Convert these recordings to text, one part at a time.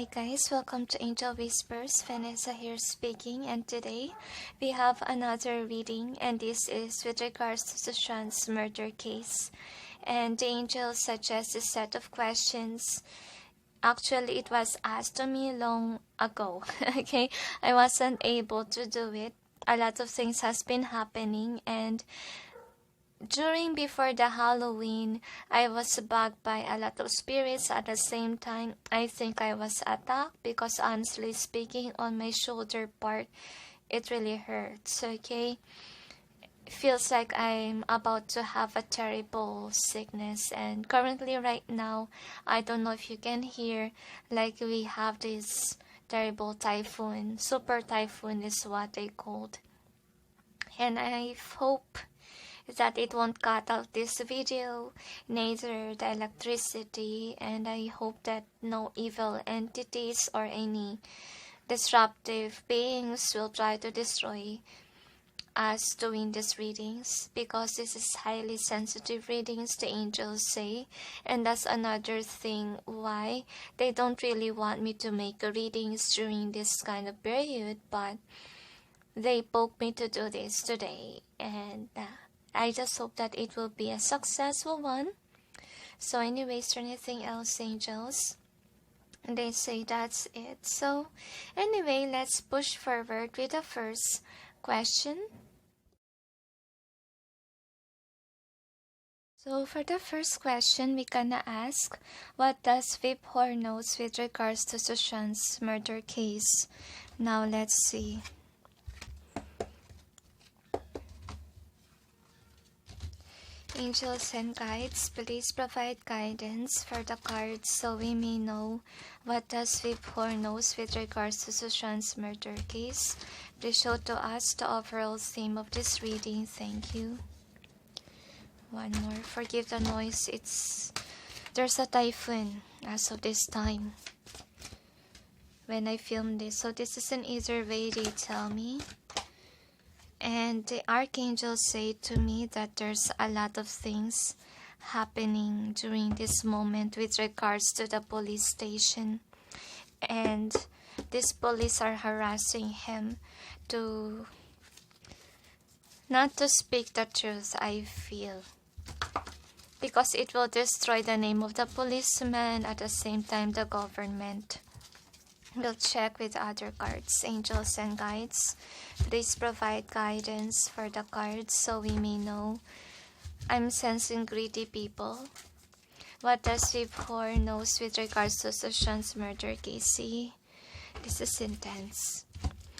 Hi guys, welcome to Angel Whispers. Vanessa here speaking, and today we have another reading, and this is with regards to Sushant's murder case. And the angel suggests a set of questions. Actually, it was asked to me long ago. Okay, I wasn't able to do it. A lot of things has been happening, and before the Halloween, I was bugged by a lot of spirits. At the same time, I think I was attacked because honestly speaking, on my shoulder part, it really hurts, okay? Feels like I'm about to have a terrible sickness, and currently right now, I don't know if you can hear, like we have this terrible typhoon. Super typhoon is what they called. And I hope that it won't cut out this video, neither the electricity, and I hope that no evil entities or any disruptive beings will try to destroy us doing these readings, because this is highly sensitive readings, the angels say, and that's another thing why they don't really want me to make readings during this kind of period, but they poke me to do this today, and I just hope that it will be a successful one. So anyways, is there anything else, angels? They say that's it. So anyway, let's push forward with the first question. So for the first question, we gonna ask, what does Vibhor knows with regards to Sushant's murder case? Now let's see. Angels and guides, please provide guidance for the cards so we may know what does Vibhor knows with regards to Sushant's murder case. Please show to us the overall theme of this reading. Thank you. One more. Forgive the noise. There's a typhoon as of this time when I film this. So this is an either way, they tell me. And the archangels say to me that there's a lot of things happening during this moment with regards to the police station. And these police are harassing him to not to speak the truth, I feel. Because it will destroy the name of the policeman, at the same time the government. We'll check with other cards. Angels and guides, please provide guidance for the cards so we may know. I'm sensing greedy people. What does Vibhor knows with regards to Sushant's murder case? See, this is intense.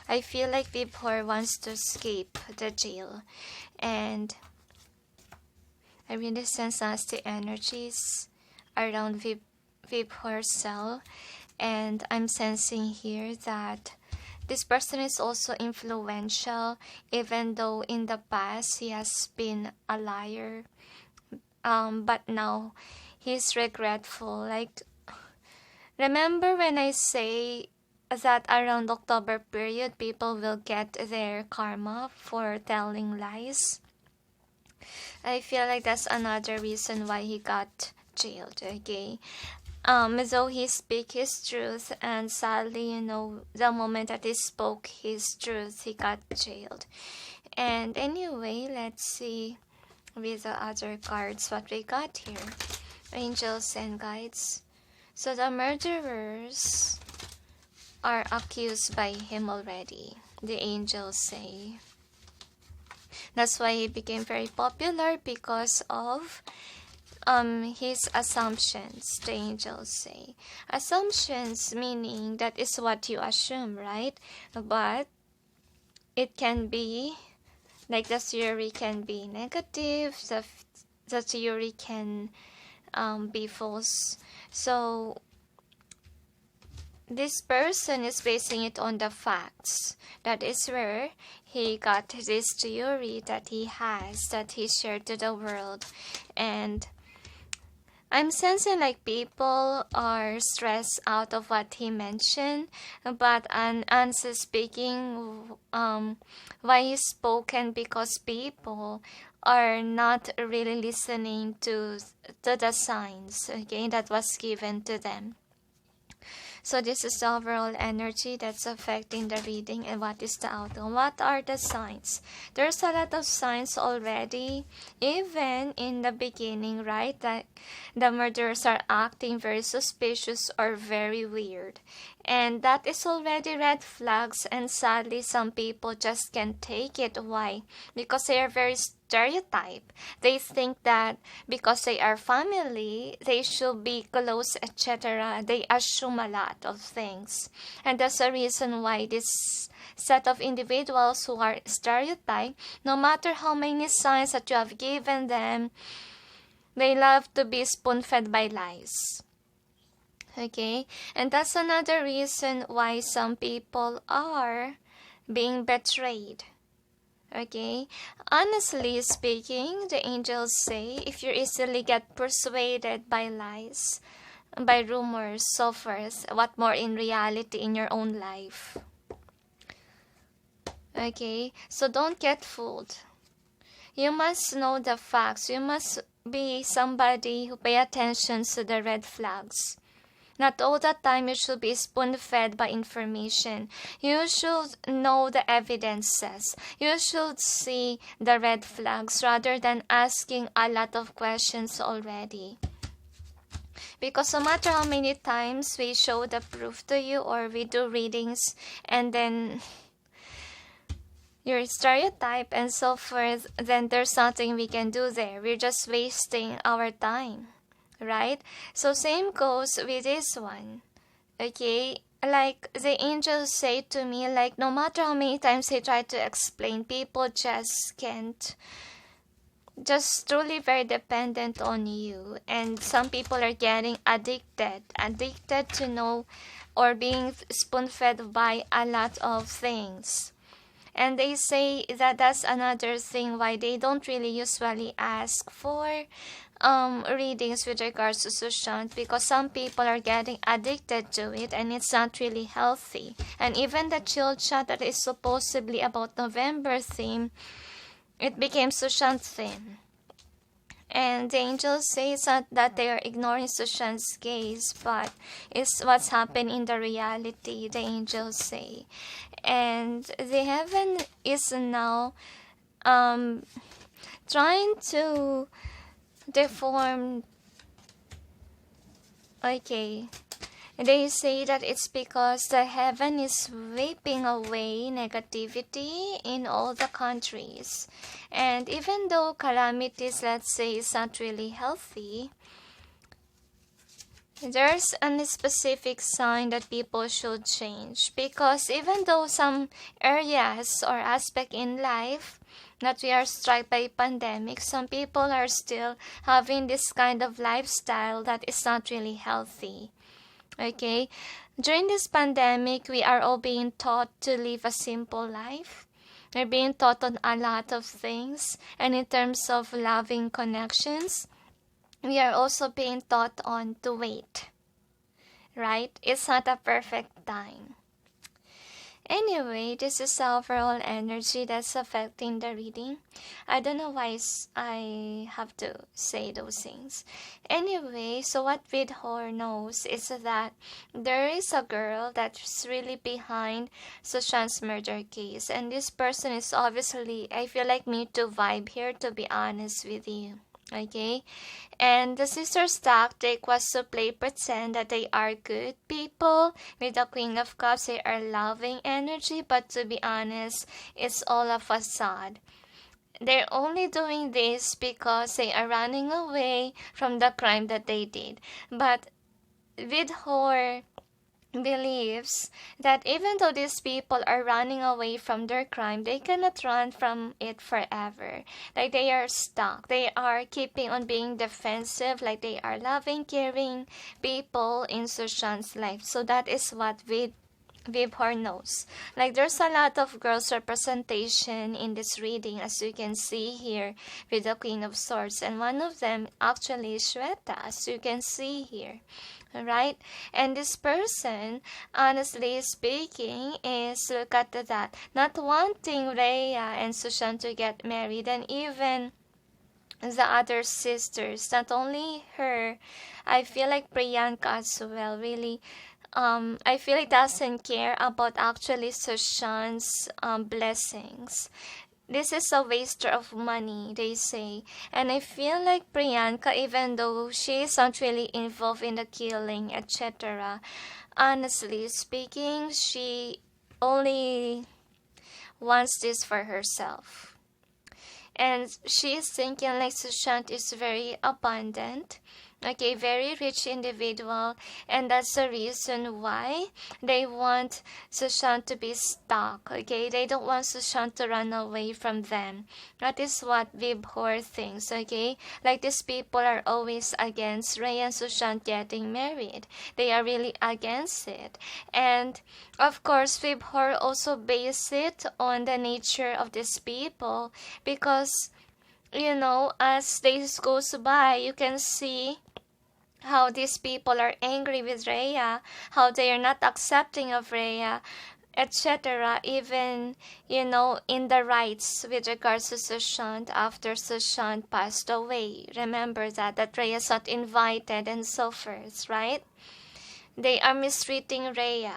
I feel like Vibhor wants to escape the jail, and I really sense nasty energies around Vibhor's cell. And I'm sensing here that this person is also influential, even though in the past he has been a liar. But now he's regretful. Like, remember when I say that around October period, people will get their karma for telling lies? I feel like that's another reason why he got jailed, okay? Though he speak his truth, and sadly, the moment that he spoke his truth, he got jailed. And anyway, let's see with the other cards what we got here. Angels and guides. So the murderers are accused by him already, the angels say. That's why he became very popular, because of his assumptions, the angels say. Assumptions meaning that is what you assume, right? But it can be, like the theory can be negative, the theory can be false. So this person is basing it on the facts. That is where he got this theory that he has, that he shared to the world. And I'm sensing like people are stressed out of what he mentioned, but honestly speaking, why he spoken, because people are not really listening to the signs, okay, that was given to them. So this is the overall energy that's affecting the reading. And what is the outcome? What are the signs? There's a lot of signs already, even in the beginning, right? That the murderers are acting very suspicious or very weird. And that is already red flags, and sadly some people just can't take it. Why? Because they are very stereotype. They think that because they are family, they should be close, etc. They assume a lot of things. And that's the reason why this set of individuals who are stereotyped, no matter how many signs that you have given them, they love to be spoon-fed by lies. Okay? And that's another reason why some people are being betrayed. Okay? Honestly speaking, the angels say if you easily get persuaded by lies, by rumors, so forth, what more in reality in your own life? Okay? So don't get fooled. You must know the facts. You must be somebody who pay attention to the red flags. Not all the time you should be spoon-fed by information. You should know the evidences. You should see the red flags rather than asking a lot of questions already. Because no matter how many times we show the proof to you or we do readings and then your stereotype and so forth, then there's nothing we can do there. We're just wasting our time. Right? So same goes with this one. Okay? Like the angels say to me, like no matter how many times they try to explain, people just can't. Just truly very dependent on you. And some people are getting addicted to know or being spoon-fed by a lot of things. And they say that that's another thing why they don't really usually ask for readings with regards to Sushant, because some people are getting addicted to it and it's not really healthy. And even the chill chat that is supposedly about November theme, it became Sushant theme. And the angels say it's not that they are ignoring Sushant's case, but it's what's happened in the reality, the angels say. And the heaven is now trying to deform. Okay. They say that it's because the heaven is sweeping away negativity in all the countries. And even though calamities, let's say, is not really healthy, there's a specific sign that people should change. Because even though some areas or aspect in life that we are struck by pandemic, some people are still having this kind of lifestyle that is not really healthy. Okay, during this pandemic, we are all being taught to live a simple life. We're being taught on a lot of things, and in terms of loving connections, we are also being taught on to wait. Right? It's not a perfect time. Anyway, this is the overall energy that's affecting the reading. I don't know why I have to say those things. Anyway, so what Vibhor knows is that there is a girl that's really behind Sushant's murder case. And this person is obviously, I feel like me too vibe here, to be honest with you. Okay? And the sisters' tactic was to play pretend that they are good people. With the Queen of Cups, they are loving energy, but to be honest, it's all a facade. They're only doing this because they are running away from the crime that they did. But Vibhor believes that even though these people are running away from their crime, they cannot run from it forever. Like they are stuck. They are keeping on being defensive, like they are loving, caring people in Sushant's life. So that is what Vibhor knows. Like there's a lot of girls representation in this reading, as you can see here with the Queen of Swords, and one of them actually is Shweta, as you can see here. Right? And this person, honestly speaking, is, look at that, not wanting Rhea and Sushant to get married, and even the other sisters, not only her, I feel like Priyanka as well, really I feel he doesn't care about actually Sushant's blessings. This is a waster of money, they say. And I feel like Priyanka, even though she is not really involved in the killing, etc., honestly speaking, she only wants this for herself. And she is thinking like Sushant is very abundant, okay, very rich individual, and that's the reason why they want Sushant to be stuck, okay. They don't want Sushant to run away from them. That is what Vibhor thinks, okay. Like these people are always against Ray and Sushant getting married. They are really against it. And of course Vibhor also based it on the nature of these people, because as days goes by, you can see how these people are angry with Rhea, how they are not accepting of Rhea, etc. Even, in the rights with regards to Sushant after Sushant passed away. Remember that Rhea is not invited and so forth, right? They are mistreating Rhea,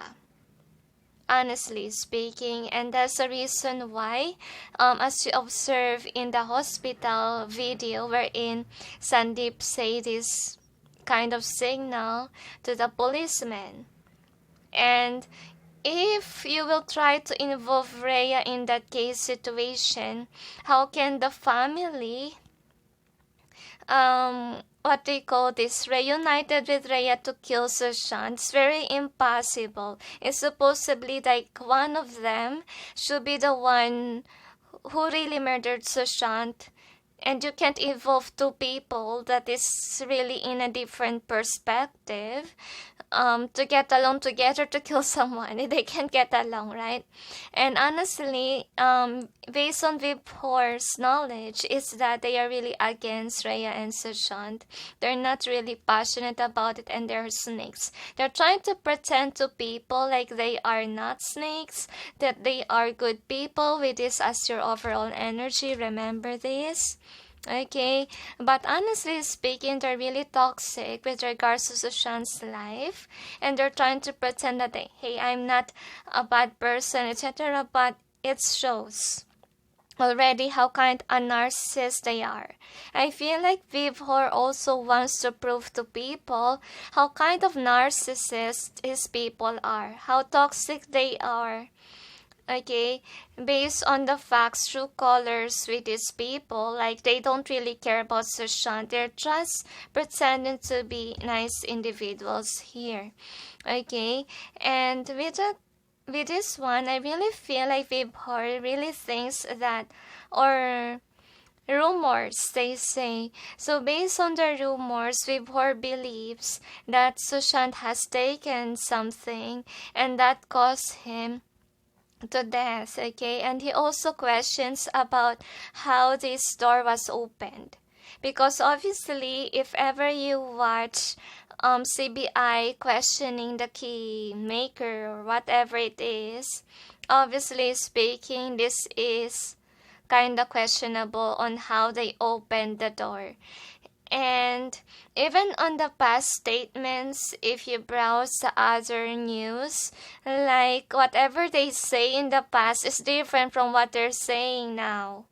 honestly speaking, and that's the reason why, as you observe in the hospital video wherein Sandeep say this kind of signal to the policeman. And if you will try to involve Rhea in that case situation, how can the family what they call this, reunited with Rhea to kill Sushant? It's very impossible. It's supposedly like one of them should be the one who really murdered Sushant. And you can't involve two people that is really in a different perspective to get along together to kill someone. They can't get along, right? And honestly, based on Vibhor's knowledge, is that they are really against Rhea and Sushant. They're not really passionate about it, and they're snakes. They're trying to pretend to people like they are not snakes, that they are good people with this as your overall energy. Remember this? Okay, but honestly speaking, they're really toxic with regards to Sushant's life, and they're trying to pretend that hey, I'm not a bad person, etc. But it shows already how kind a narcissist they are. I feel like Vibhor also wants to prove to people how kind of narcissist his people are, how toxic they are. Okay, based on the facts, true colors with these people, like they don't really care about Sushant. They're just pretending to be nice individuals here. Okay, and with this one, I really feel like Vibhor really thinks that, or rumors, they say. So based on the rumors, Vibhor believes that Sushant has taken something and that caused him to death, okay. And he also questions about how this door was opened, because obviously if ever you watch CBI questioning the key maker or whatever it is, obviously speaking, this is kind of questionable on how they opened the door. And even on the past statements, if you browse the other news, like whatever they say in the past is different from what they're saying now.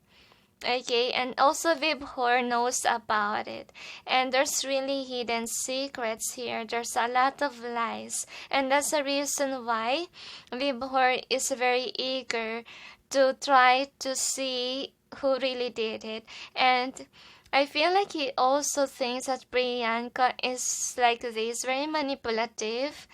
Okay, and also Vibhor knows about it. And there's really hidden secrets here. There's a lot of lies. And that's the reason why Vibhor is very eager to try to see who really did it. And I feel like he also thinks that Priyanka is like this, very manipulative,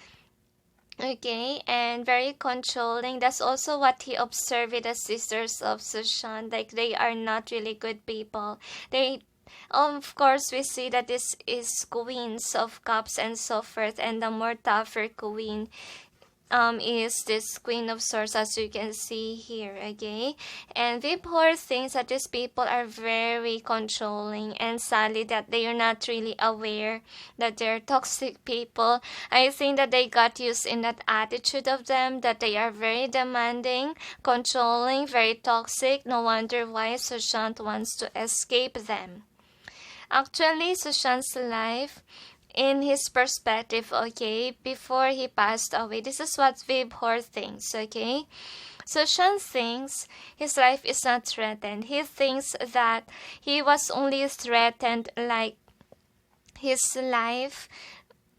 okay, and very controlling. That's also what he observed with the sisters of Sushant. Like they are not really good people. They, of course, we see that this is Queens of Cups and so forth, and the more tougher queen is this Queen of Swords, as you can see here, okay. And Vibhor thinks that these people are very controlling, and sadly that they are not really aware that they're toxic people. I think that they got used in that attitude of them, that they are very demanding, controlling, very toxic. No wonder why Sushant wants to escape them. Actually, Sushant's life in his perspective, okay, before he passed away. This is what Vibhor thinks, okay? Sushant thinks his life is not threatened. He thinks that he was only threatened like his life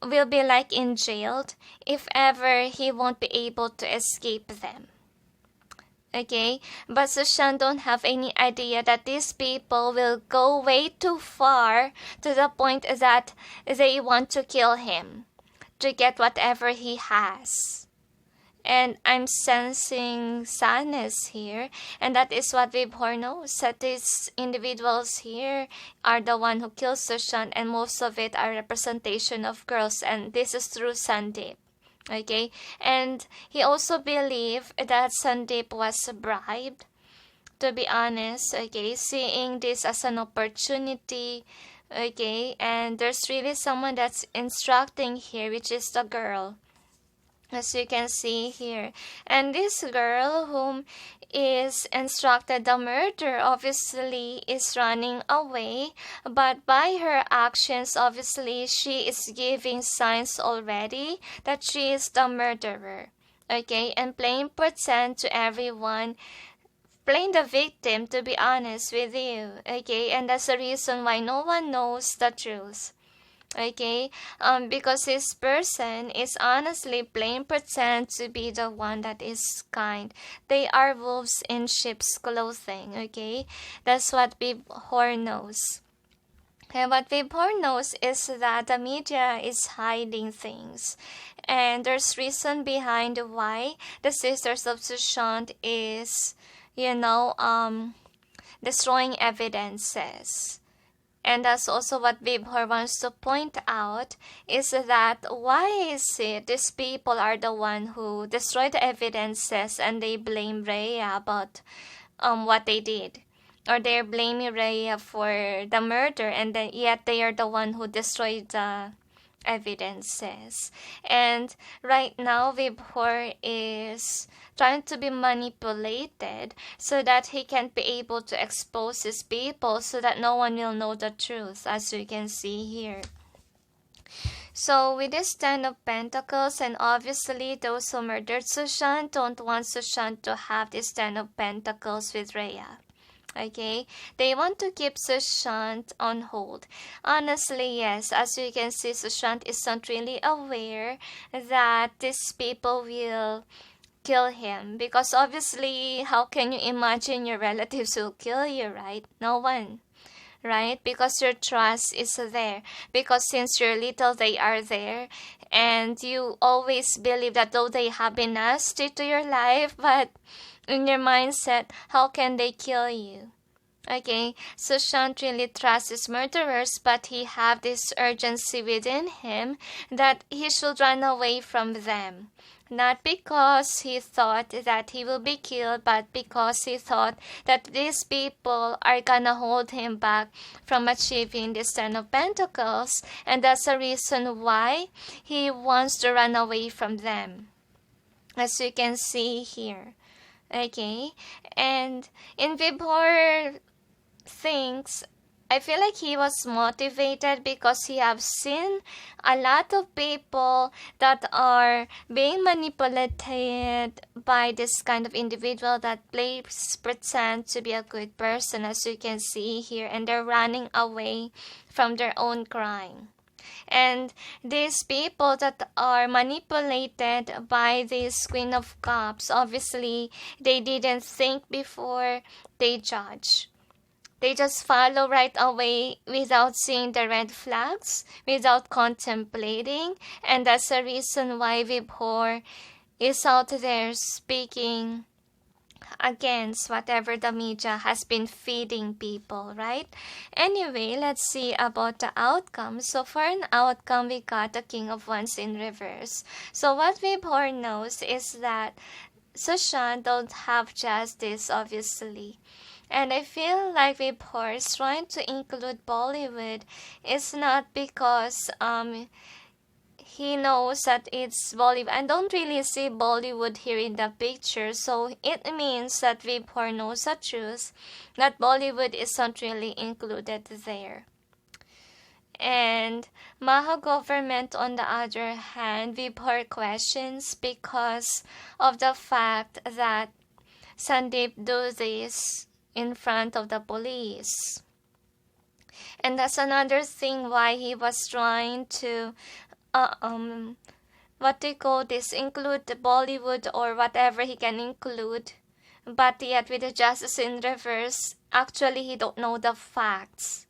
will be like in jail if ever he won't be able to escape them. Okay, but Sushant don't have any idea that these people will go way too far to the point that they want to kill him to get whatever he has. And I'm sensing sadness here, and that is what Vibhor knows, that these individuals here are the one who kills Sushant, and most of it are representation of girls, and this is through Sandeep. Okay, and he also believed that Sandeep was bribed, to be honest, okay, seeing this as an opportunity, okay, and there's really someone that's instructing here, which is the girl, as you can see here. And this girl whom is instructed the murder obviously is running away, but by her actions obviously she is giving signs already that she is the murderer, okay, and playing pretend to everyone, playing the victim, to be honest with you, okay, and that's the reason why no one knows the truth. Okay, because this person is honestly playing pretend to be the one that is kind. They are wolves in sheep's clothing, okay? That's what Vibhor knows. And what Vibhor knows is that the media is hiding things. And there's reason behind why the sisters of Sushant is, destroying evidences. And that's also what Vibhor wants to point out, is that why is it these people are the one who destroyed the evidences and they blame Rhea about what they did. Or they're blaming Rhea for the murder, and then yet they are the one who destroyed the evidences. And right now Vibhor is trying to be manipulated so that he can be able to expose his people so that no one will know the truth, as you can see here. So with this 10 of Pentacles, and obviously those who murdered Sushant don't want Sushant to have this 10 of Pentacles with Rhea. Okay, they want to keep Sushant on hold. Honestly, yes, as you can see, Sushant is not really aware that these people will kill him, because obviously, how can you imagine your relatives will kill you, right? No one, right? Because your trust is there, because since you're little they are there, and you always believe that though they have been nasty to your life, but in your mindset, how can they kill you? Okay, Sushant really trusts his murderers, but he have this urgency within him that he should run away from them. Not because he thought that he will be killed, but because he thought that these people are gonna hold him back from achieving this 10 of Pentacles, and that's the reason why he wants to run away from them, as you can see here. Okay, and in Vibhor thinks, I feel like he was motivated because he have seen a lot of people that are being manipulated by this kind of individual that plays pretend to be a good person, as you can see here, and they're running away from their own crime. And these people that are manipulated by this Queen of Cups, obviously they didn't think before they judge. They just follow right away without seeing the red flags, without contemplating, and that's the reason why Vibhor is out there speaking against whatever the media has been feeding people, right? Anyway, let's see about the outcome. So for an outcome, we got the King of Wands in reverse. So what Vibhor knows is that Sushant don't have justice, obviously. And I feel like Vibhor is trying to include Bollywood. It's not because he knows that it's Bollywood. I don't really see Bollywood here in the picture, so it means that Vibhor knows the truth that Bollywood is not really included there. And Maha Government, on the other hand, Vibhor questions because of the fact that Sandeep do this in front of the police. And that's another thing why he was trying to what they call this, include the Bollywood or whatever he can include, but yet with the justice in reverse, actually he don't know the facts.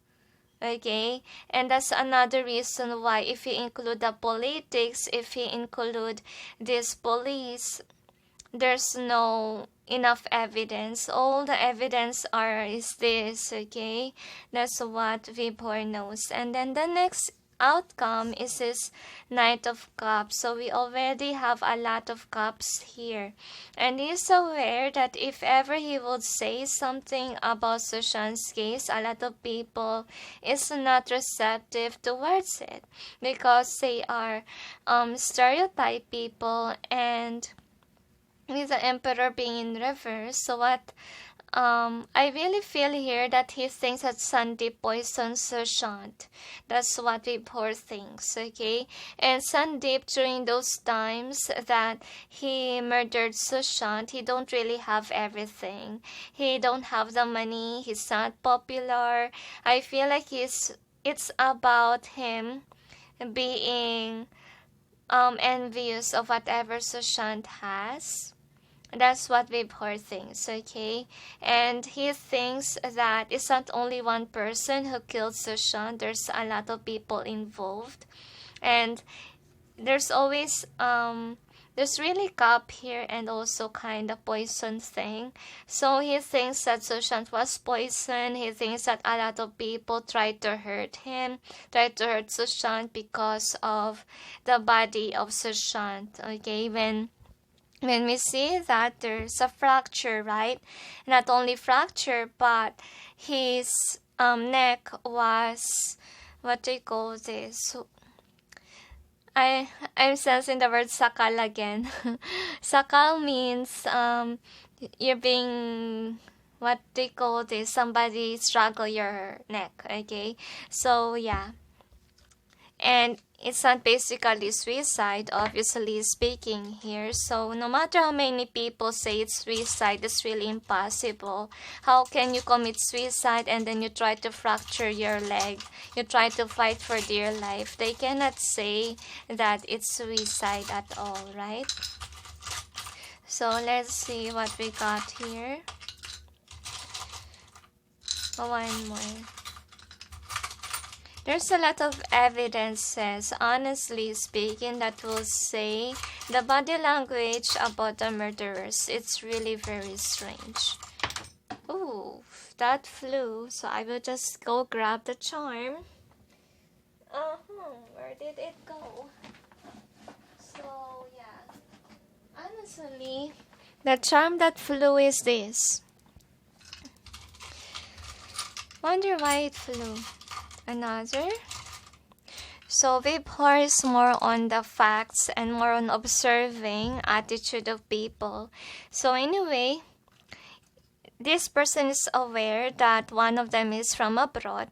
Okay, and that's another reason why if he include the politics, if he include this police, there's no enough evidence. All the evidence is this. Okay, that's what Vibhor knows. And then the next outcome is this Knight of Cups. So we already have a lot of cups here, and he's aware that if ever he would say something about Sushant's case, a lot of people is not receptive towards it because they are stereotype people, and with the emperor being in reverse, so what I really feel here that he thinks that Sandeep poisoned Sushant. That's what Vibhor thinks, okay? And Sandeep, during those times that he murdered Sushant, he don't really have everything. He don't have the money, he's not popular. I feel like it's about him being envious of whatever Sushant has. That's what Vibhor thinks, okay? And he thinks that it's not only one person who killed Sushant. There's a lot of people involved. And there's always, there's really cup here and also kind of poison thing. So he thinks that Sushant was poisoned. He thinks that a lot of people tried to hurt him, tried to hurt Sushant because of the body of Sushant, okay? When we see that there's a fracture, right? Not only fracture, but his neck was, what do you call this? I'm sensing the word sakal again. Sakal means you're being, what do you call this? Somebody struggle your neck, okay? So yeah. And it's not basically suicide, obviously speaking here. So no matter how many people say it's suicide, it's really impossible. How can you commit suicide and then you try to fracture your leg? You try to fight for dear life. They cannot say that it's suicide at all, right? So let's see what we got here. One more. There's a lot of evidences, honestly speaking, that will say the body language about the murderers. It's really very strange. Ooh, that flew. So I will just go grab the charm. Where did it go? So yeah, honestly, the charm that flew is this. Wonder why it flew. Another. So Vibhor is more on the facts and more on observing attitude of people. So anyway, this person is aware that one of them is from abroad,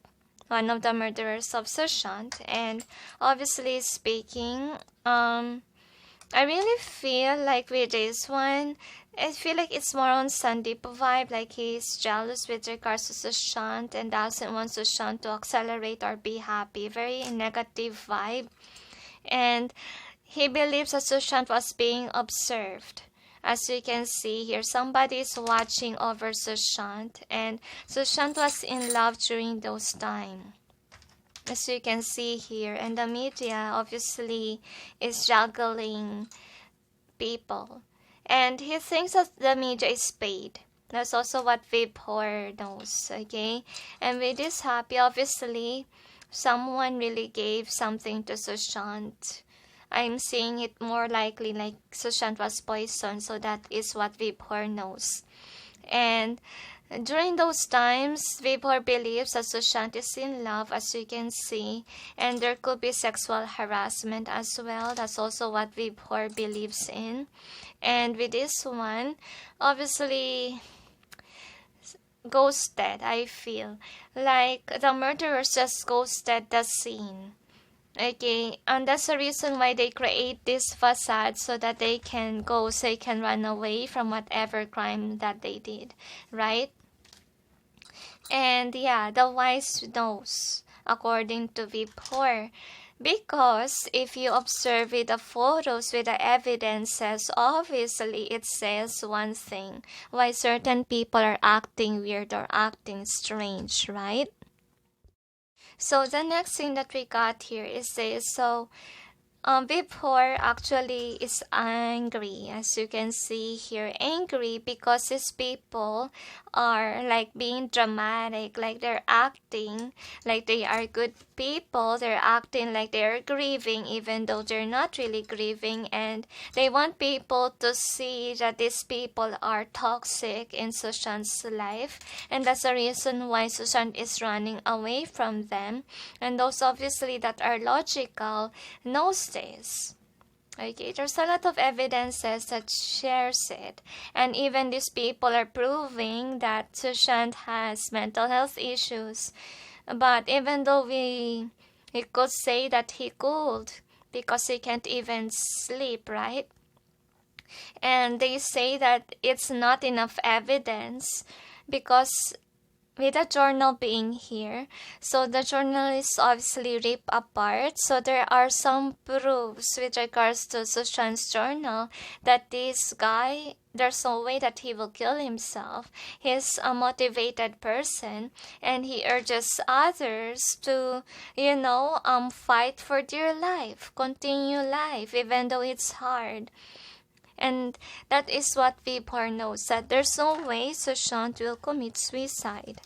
one of the murderers of Sushant, and obviously speaking, I really feel like with this one, I feel like it's more on Sandeep vibe, like he's jealous with regards to Sushant and doesn't want Sushant to accelerate or be happy. Very negative vibe. And he believes that Sushant was being observed. As you can see here, somebody is watching over Sushant, and Sushant was in love during those times. As you can see here, and the media obviously is juggling people. And he thinks that the media is paid. That's also what Vibhor knows, okay? And with this happy, obviously, someone really gave something to Sushant. I'm seeing it more likely like Sushant was poisoned, so that is what Vibhor knows. And during those times, Vibhor believes that Sushant is in love, as you can see, and there could be sexual harassment as well. That's also what Vibhor believes in. And with this one, obviously, ghosted, I feel. Like the murderers just ghosted the scene. Okay, and that's the reason why they create this facade so that they can run away from whatever crime that they did, right? And yeah, the wise knows, according to Vibhor. Because if you observe with the photos, with the evidences, obviously it says one thing. Why certain people are acting weird or acting strange, right? So the next thing that we got here is this. So Vibhor actually is angry, as you can see here, angry because his people are like being dramatic, like they're acting like they are good people, they're acting like they're grieving even though they're not really grieving, and they want people to see that these people are toxic in Sushant's life, and that's the reason why Sushant is running away from them, and those obviously that are logical knows this. Okay, there's a lot of evidences that shares it, and even these people are proving that Sushant has mental health issues. But even though we could say that he could, because he can't even sleep, right? And they say that it's not enough evidence because with the journal being here, so the journal is obviously ripped apart. So there are some proofs with regards to Sushant's journal that this guy, there's no way that he will kill himself. He's a motivated person, and he urges others to, fight for their life, continue life, even though it's hard. And that is what Vibhor knows, that there's no way Sushant will commit suicide.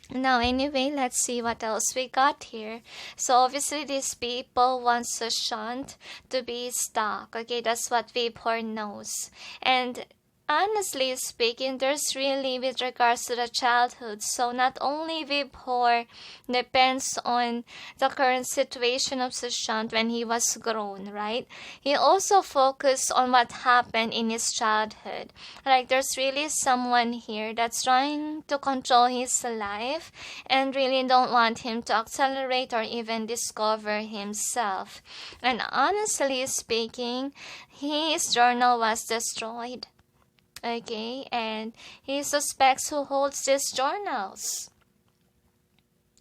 Now, anyway, let's see what else we got here. So, obviously, these people want Sushant to be stuck. Okay, that's what Vibhor knows. And honestly speaking, there's really with regards to the childhood. So not only Vibhor depends on the current situation of Sushant when he was grown, right? He also focused on what happened in his childhood. Like there's really someone here that's trying to control his life and really don't want him to accelerate or even discover himself. And honestly speaking, his journal was destroyed. Okay, and he suspects who holds these journals,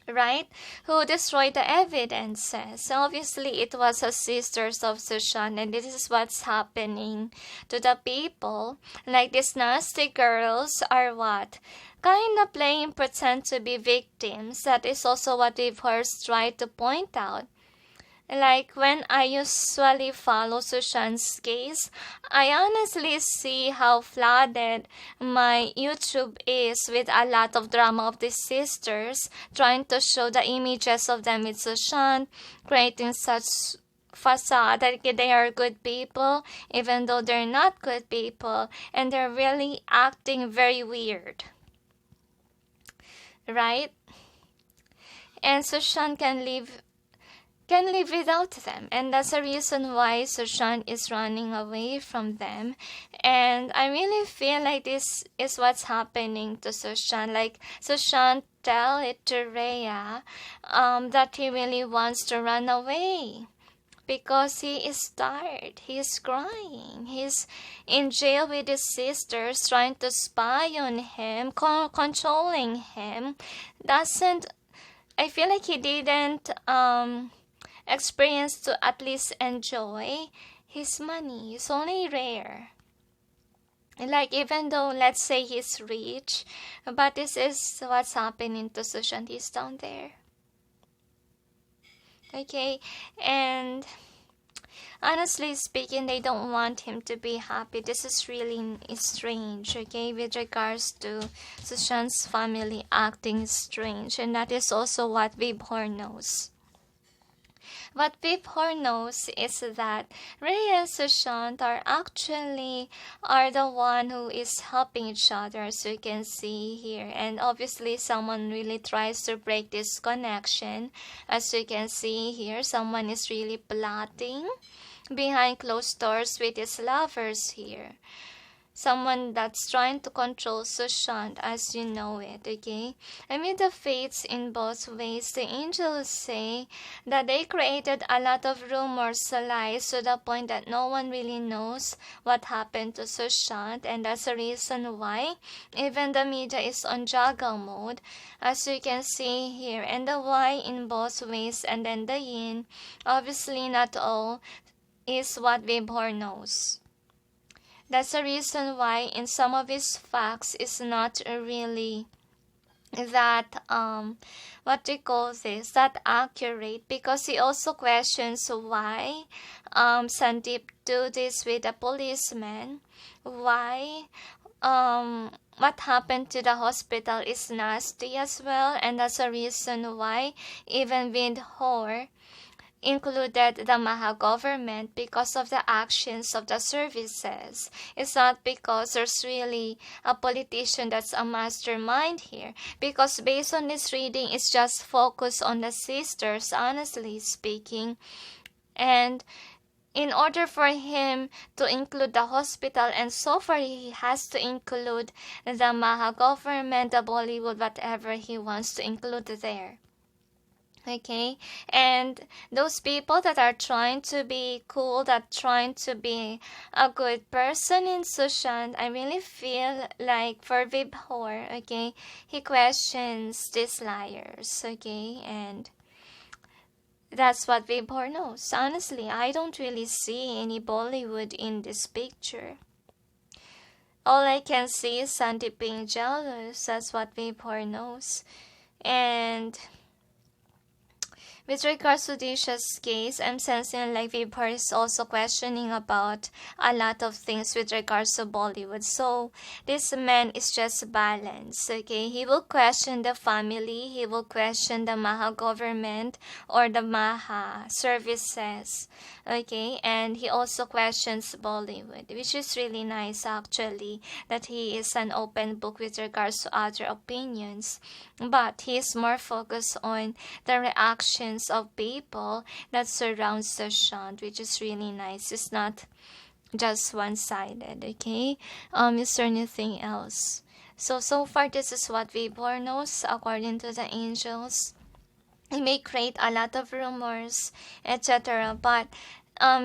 right? Who destroyed the evidences. Obviously, it was the sisters of Sushant, and this is what's happening to the people. Like these nasty girls are what? Kind of playing pretend to be victims. That is also what we've first tried to point out. Like when I usually follow Sushant's case, I honestly see how flooded my YouTube is with a lot of drama of these sisters trying to show the images of them with Sushant, creating such facade that they are good people even though they're not good people, and they're really acting very weird, right? And Sushant can live without them, and that's the reason why Sushant is running away from them. And I really feel like this is what's happening to Sushant. Like Sushant tell it to Rhea that he really wants to run away because he is tired, he's crying, he's in jail with his sisters trying to spy on him, controlling him. I feel like he didn't experience to at least enjoy his money. It's only rare. Like even though let's say he's rich, but this is what's happening to Sushant. He's down there. Okay, and honestly speaking, they don't want him to be happy. This is really strange, okay, with regards to Sushant's family acting strange, and that is also what Vibhor knows. What Vibhor knows is that Rhea and Sushant are the one who is helping each other, as you can see here. And obviously someone really tries to break this connection. As you can see here, someone is really plotting behind closed doors with his lovers here. someone that's trying to control Sushant as you know it, okay? Amid the fates in both ways, the angels say that they created a lot of rumors, lies, to the point that no one really knows what happened to Sushant, and that's the reason why even the media is on juggle mode, as you can see here, and the why in both ways, and then the yin. Obviously, not all is what Vibhor knows. That's the reason why in some of his facts is not really that what do you call this, that accurate, because he also questions why Sandeep do this with a policeman, why what happened to the hospital is nasty as well, and that's the reason why even Vibhor included the Maha Government because of the actions of the services. It's not because there's really a politician that's a mastermind here, because based on this reading, it's just focused on the sisters, honestly speaking. And in order for him to include the hospital, and so far he has to include the Maha Government, the Bollywood, whatever he wants to include there. Okay, and those people that are trying to be cool, that trying to be a good person in Sushant, I really feel like for Vibhor, okay, he questions these liars, okay, and that's what Vibhor knows. Honestly, I don't really see any Bollywood in this picture. All I can see is Sandeep being jealous. That's what Vibhor knows. And with regards to Disha's case, I'm sensing like Vibhor is also questioning about a lot of things with regards to Bollywood. So this man is just balanced, okay? He will question the family, he will question the Maha Government or the Maha services, okay? And he also questions Bollywood, which is really nice actually, that he is an open book with regards to other opinions. But he is more focused on the reactions of people that surrounds Sushant, which is really nice. It's not just one-sided, okay? Is there anything else? So far this is what Vibhor knows according to the angels. He may create a lot of rumors, etc., but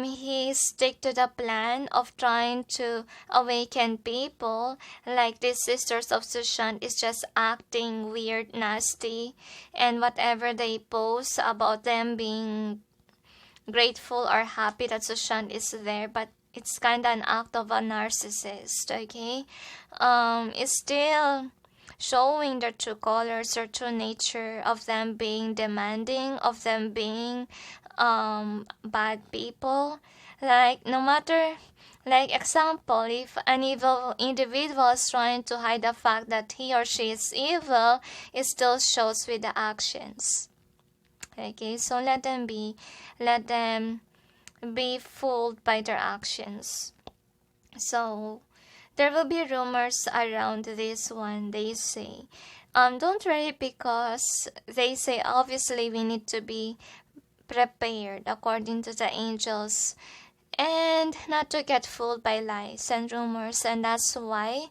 he stick to the plan of trying to awaken people. Like these sisters of Sushant is just acting weird, nasty, and whatever they post about them being grateful or happy that Sushant is there, but it's kind of an act of a narcissist, okay? It's still showing the true colors or true nature of them being demanding, of them being bad people. Like no matter, like example, if an evil individual is trying to hide the fact that he or she is evil, it still shows with the actions. Okay, so let them be fooled by their actions. So there will be rumors around this one, they say. Don't worry, because they say obviously we need to be prepared according to the angels and not to get fooled by lies and rumors, and that's why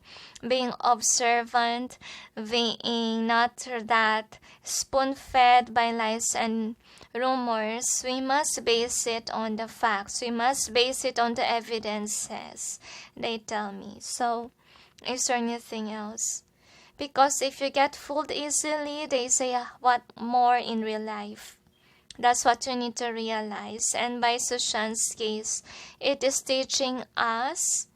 being observant, being not that spoon-fed by lies and rumors, we must base it on the facts, we must base it on the evidences, they tell me. So is there anything else? Because if you get fooled easily, they say what more in real life. That's what you need to realize. And by Sushant's case, it is teaching us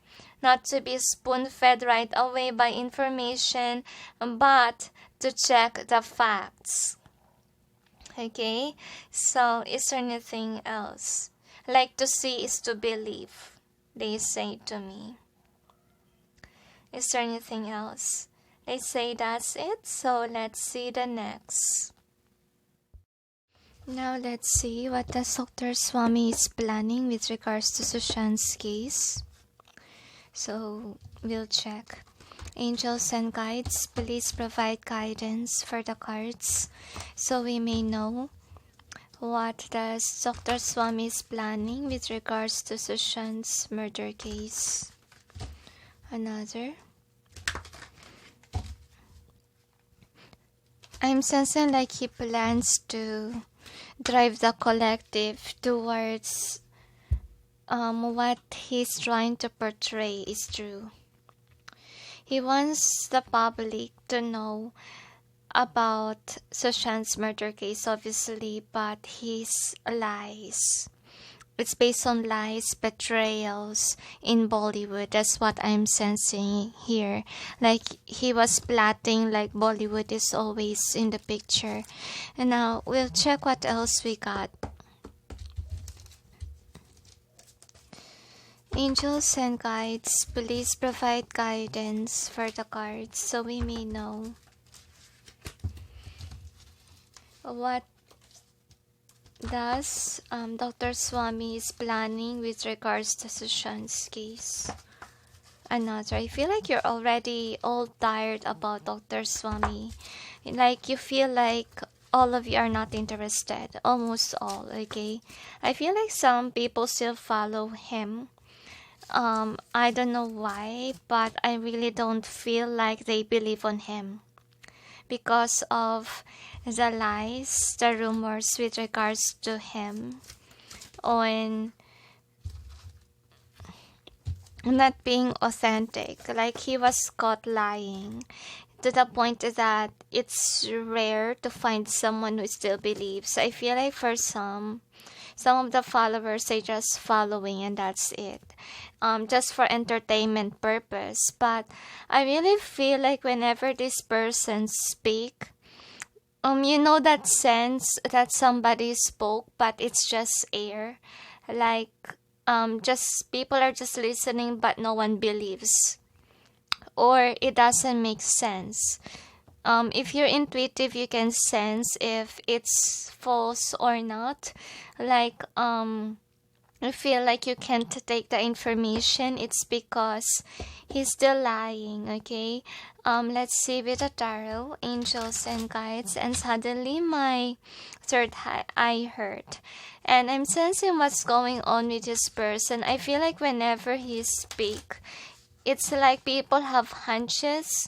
not to be spoon-fed right away by information, but to check the facts. Okay? So, is there anything else? Like to see is to believe, they say to me. Is there anything else? They say that's it. So, let's see the next. Now let's see what the Dr. Swammy is planning with regards to Sushant's case. So we'll check. Angels and guides, please provide guidance for the cards so we may know what does Dr. Swammy is planning with regards to Sushant's murder case. Another. I'm sensing like he plans to drive the collective towards what he's trying to portray is true. He wants the public to know about Sushant's murder case, obviously, but his lies. It's based on lies, betrayals in Bollywood. That's what I'm sensing here. Like he was plotting, like Bollywood is always in the picture. And now we'll check what else we got. Angels and guides, please provide guidance for the cards so we may know what does Dr. Swammy is planning with regards to Sushant's case. Another, I feel like you're already all tired about Dr. Swammy. Like you feel like all of you are not interested. Almost all, okay? I feel like some people still follow him. I don't know why, but I really don't feel like they believe on him because of the lies, the rumors with regards to him on not being authentic. Like he was caught lying to the point that it's rare to find someone who still believes. I feel like for some of the followers, they just following and that's it. Just for entertainment purpose. But I really feel like whenever this person speak, you know that sense that somebody spoke, but it's just air. Like, just people are just listening, but no one believes. Or it doesn't make sense. If you're intuitive, you can sense if it's false or not. Like, I feel like you can't take the information. It's because he's still lying, okay? Let's see with the tarot, angels and guides, and suddenly my third eye hurt. And I'm sensing what's going on with this person. I feel like whenever he speaks, it's like people have hunches,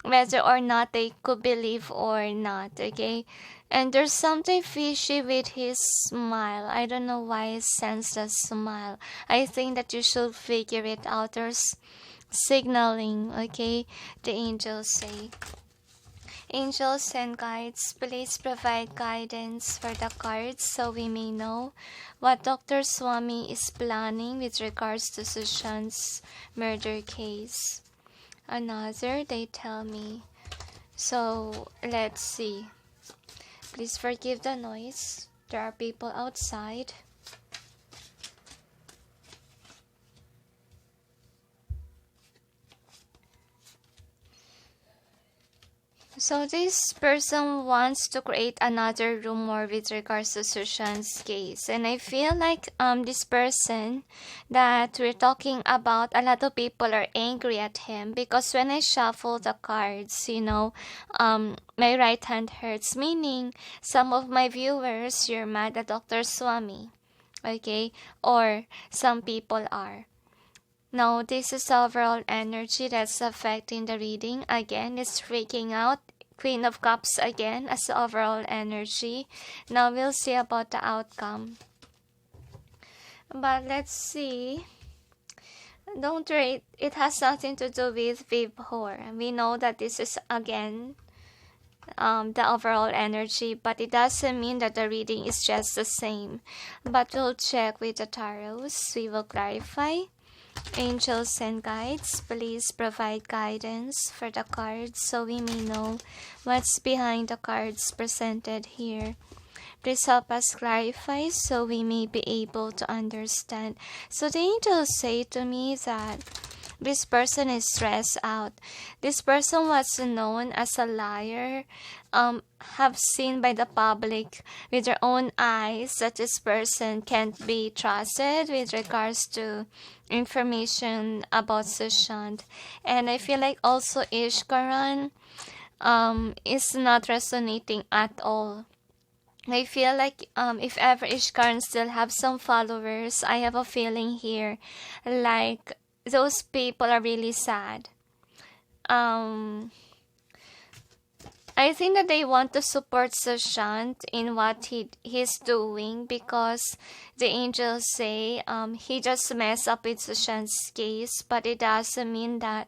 whether or not they could believe or not, okay? And there's something fishy with his smile. I don't know why I sense the smile. I think that you should figure it out. There's signaling, okay? The angels say. Angels and guides, please provide guidance for the cards so we may know what Dr. Swammy is planning with regards to Sushant's murder case. Another, they tell me. So, let's see. Please forgive the noise. There are people outside. So this person wants to create another rumor with regards to Sushant's case. And I feel like this person that we're talking about, a lot of people are angry at him because when I shuffle the cards, my right hand hurts, meaning some of my viewers, you're mad at Dr. Swammy, okay? Or some people are. Now, this is overall energy that's affecting the reading. Again, it's freaking out. Queen of Cups again as the overall energy. Now, we'll see about the outcome. But let's see. Don't worry, it has nothing to do with Vibhor. We know that this is, again, the overall energy, but it doesn't mean that the reading is just the same. But we'll check with the tarots. We will clarify. Angels and guides, please provide guidance for the cards so we may know what's behind the cards presented here. Please help us clarify so we may be able to understand. So the angels say to me that this person is stressed out. This person was known as a liar, have seen by the public with their own eyes that this person can't be trusted with regards to information about Sushant. And I feel like also Ishkaran is not resonating at all. I feel like if ever Ishkaran still have some followers, I have a feeling here like those people are really sad. I think that they want to support Sushant in what he's doing, because the angels say he just messed up with Sushant's case, but it doesn't mean that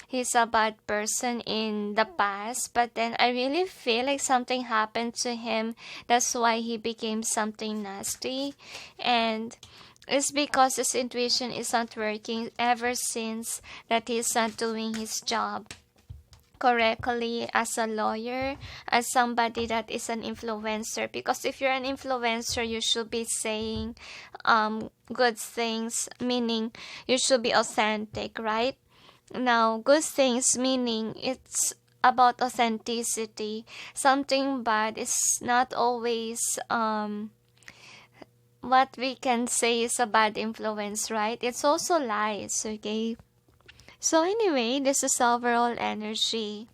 he's a bad person in the past. But then I really feel like something happened to him. That's why he became something nasty. And it's because his intuition is not working ever since that he's not doing his job correctly as a lawyer, as somebody that is an influencer. Because if you're an influencer, you should be saying good things, meaning you should be authentic, right? Now, good things meaning it's about authenticity. Something bad is not always what we can say is a bad influence, right? It's also lies, okay? So anyway, this is overall energy.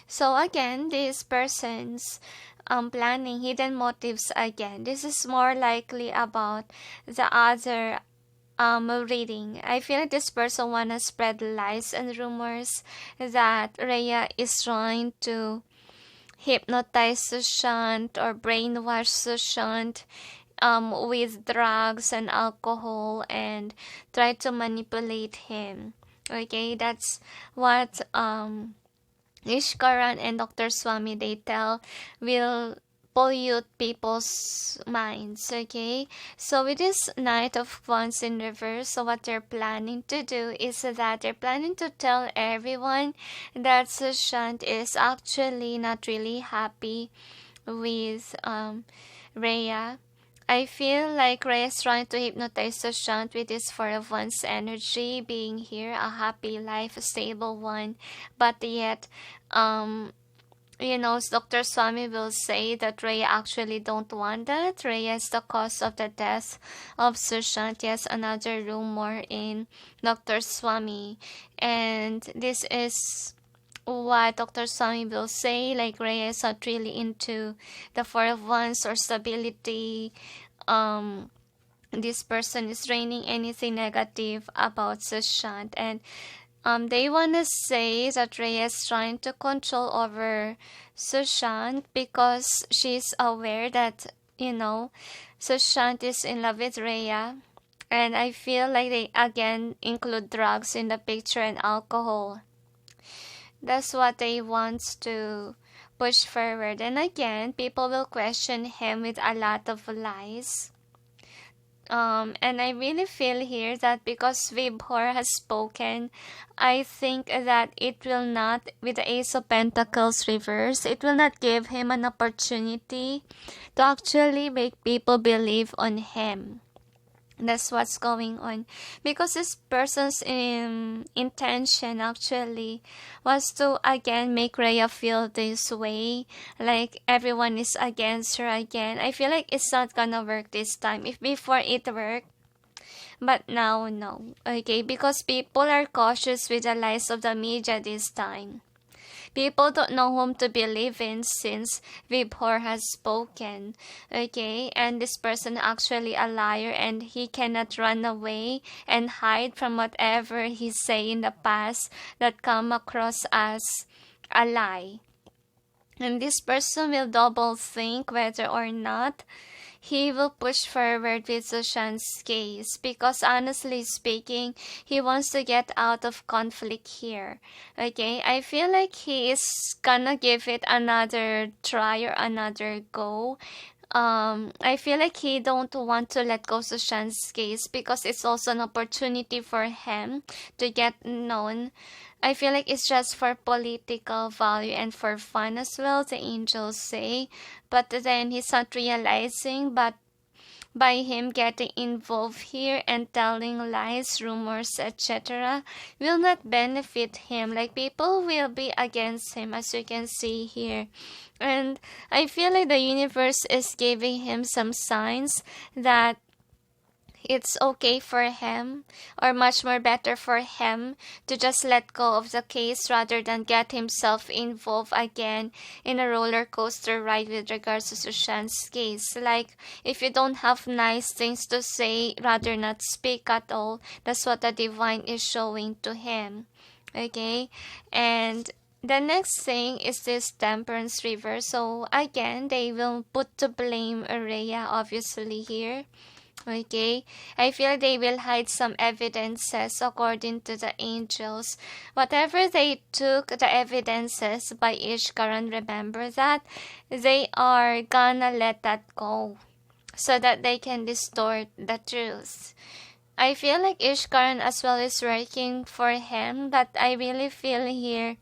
So again, this person's planning hidden motives again. This is more likely about the other reading. I feel like this person wanna spread lies and rumors that Rhea is trying to hypnotize Sushant or brainwash Sushant with drugs and alcohol and try to manipulate him. Okay, that's what Ishkaran and Dr. Swammy they tell will pollute people's minds. Okay, so with this Knight of Wands in reverse, so what they're planning to do is that they're planning to tell everyone that Sushant is actually not really happy with Rhea. I feel like Rhea is trying to hypnotize Sushant with this Four of Wands energy, being here, a happy life, a stable one, but yet, Dr. Swami will say that Rhea actually don't want that. Rhea is the cause of the death of Sushant. Yes, another rumor in Dr. Swami, and this is what Dr. Swami will say, like Rhea is not really into the Four of Wands or stability. This person is raining anything negative about Sushant, and they want to say that Rhea is trying to control over Sushant because she's aware that, Sushant is in love with Rhea. And I feel like they again include drugs in the picture and alcohol. That's what they want to push forward. And again, people will question him with a lot of lies. And I really feel here that because Vibhor has spoken, I think that it will not, with the Ace of Pentacles reverse, it will not give him an opportunity to actually make people believe on him. That's what's going on, because this person's intention actually was to again make Rhea feel this way, like everyone is against her again. I feel like it's not gonna work this time. If before it worked, but now no. Okay, because people are cautious with the lies of the media this time. People don't know whom to believe in since Vibhor has spoken. Okay, and this person actually a liar, and he cannot run away and hide from whatever he say in the past that come across as a lie. And this person will double think whether or not he will push forward with Sushant's case, because honestly speaking, he wants to get out of conflict here. Okay, I feel like he is gonna give it another try or another go. I feel like he don't want to let go Sushant's case because it's also an opportunity for him to get known. I feel like it's just for political value and for fun as well, the angels say. But then he's not realizing, but by him getting involved here and telling lies, rumors, etc., will not benefit him. Like people will be against him, as you can see here. And I feel like the universe is giving him some signs that it's okay for him, or much more better for him, to just let go of the case rather than get himself involved again in a roller coaster ride with regards to Sushant's case. Like, if you don't have nice things to say, rather not speak at all. That's what the divine is showing to him. Okay? And the next thing is this temperance river. So again, they will put to blame Rhea, obviously, here. Okay, I feel they will hide some evidences according to the angels. Whatever they took the evidences by Ishkaran, remember that they are gonna let that go so that they can distort the truth. I feel like Ishkaran as well is working for him, but I really feel here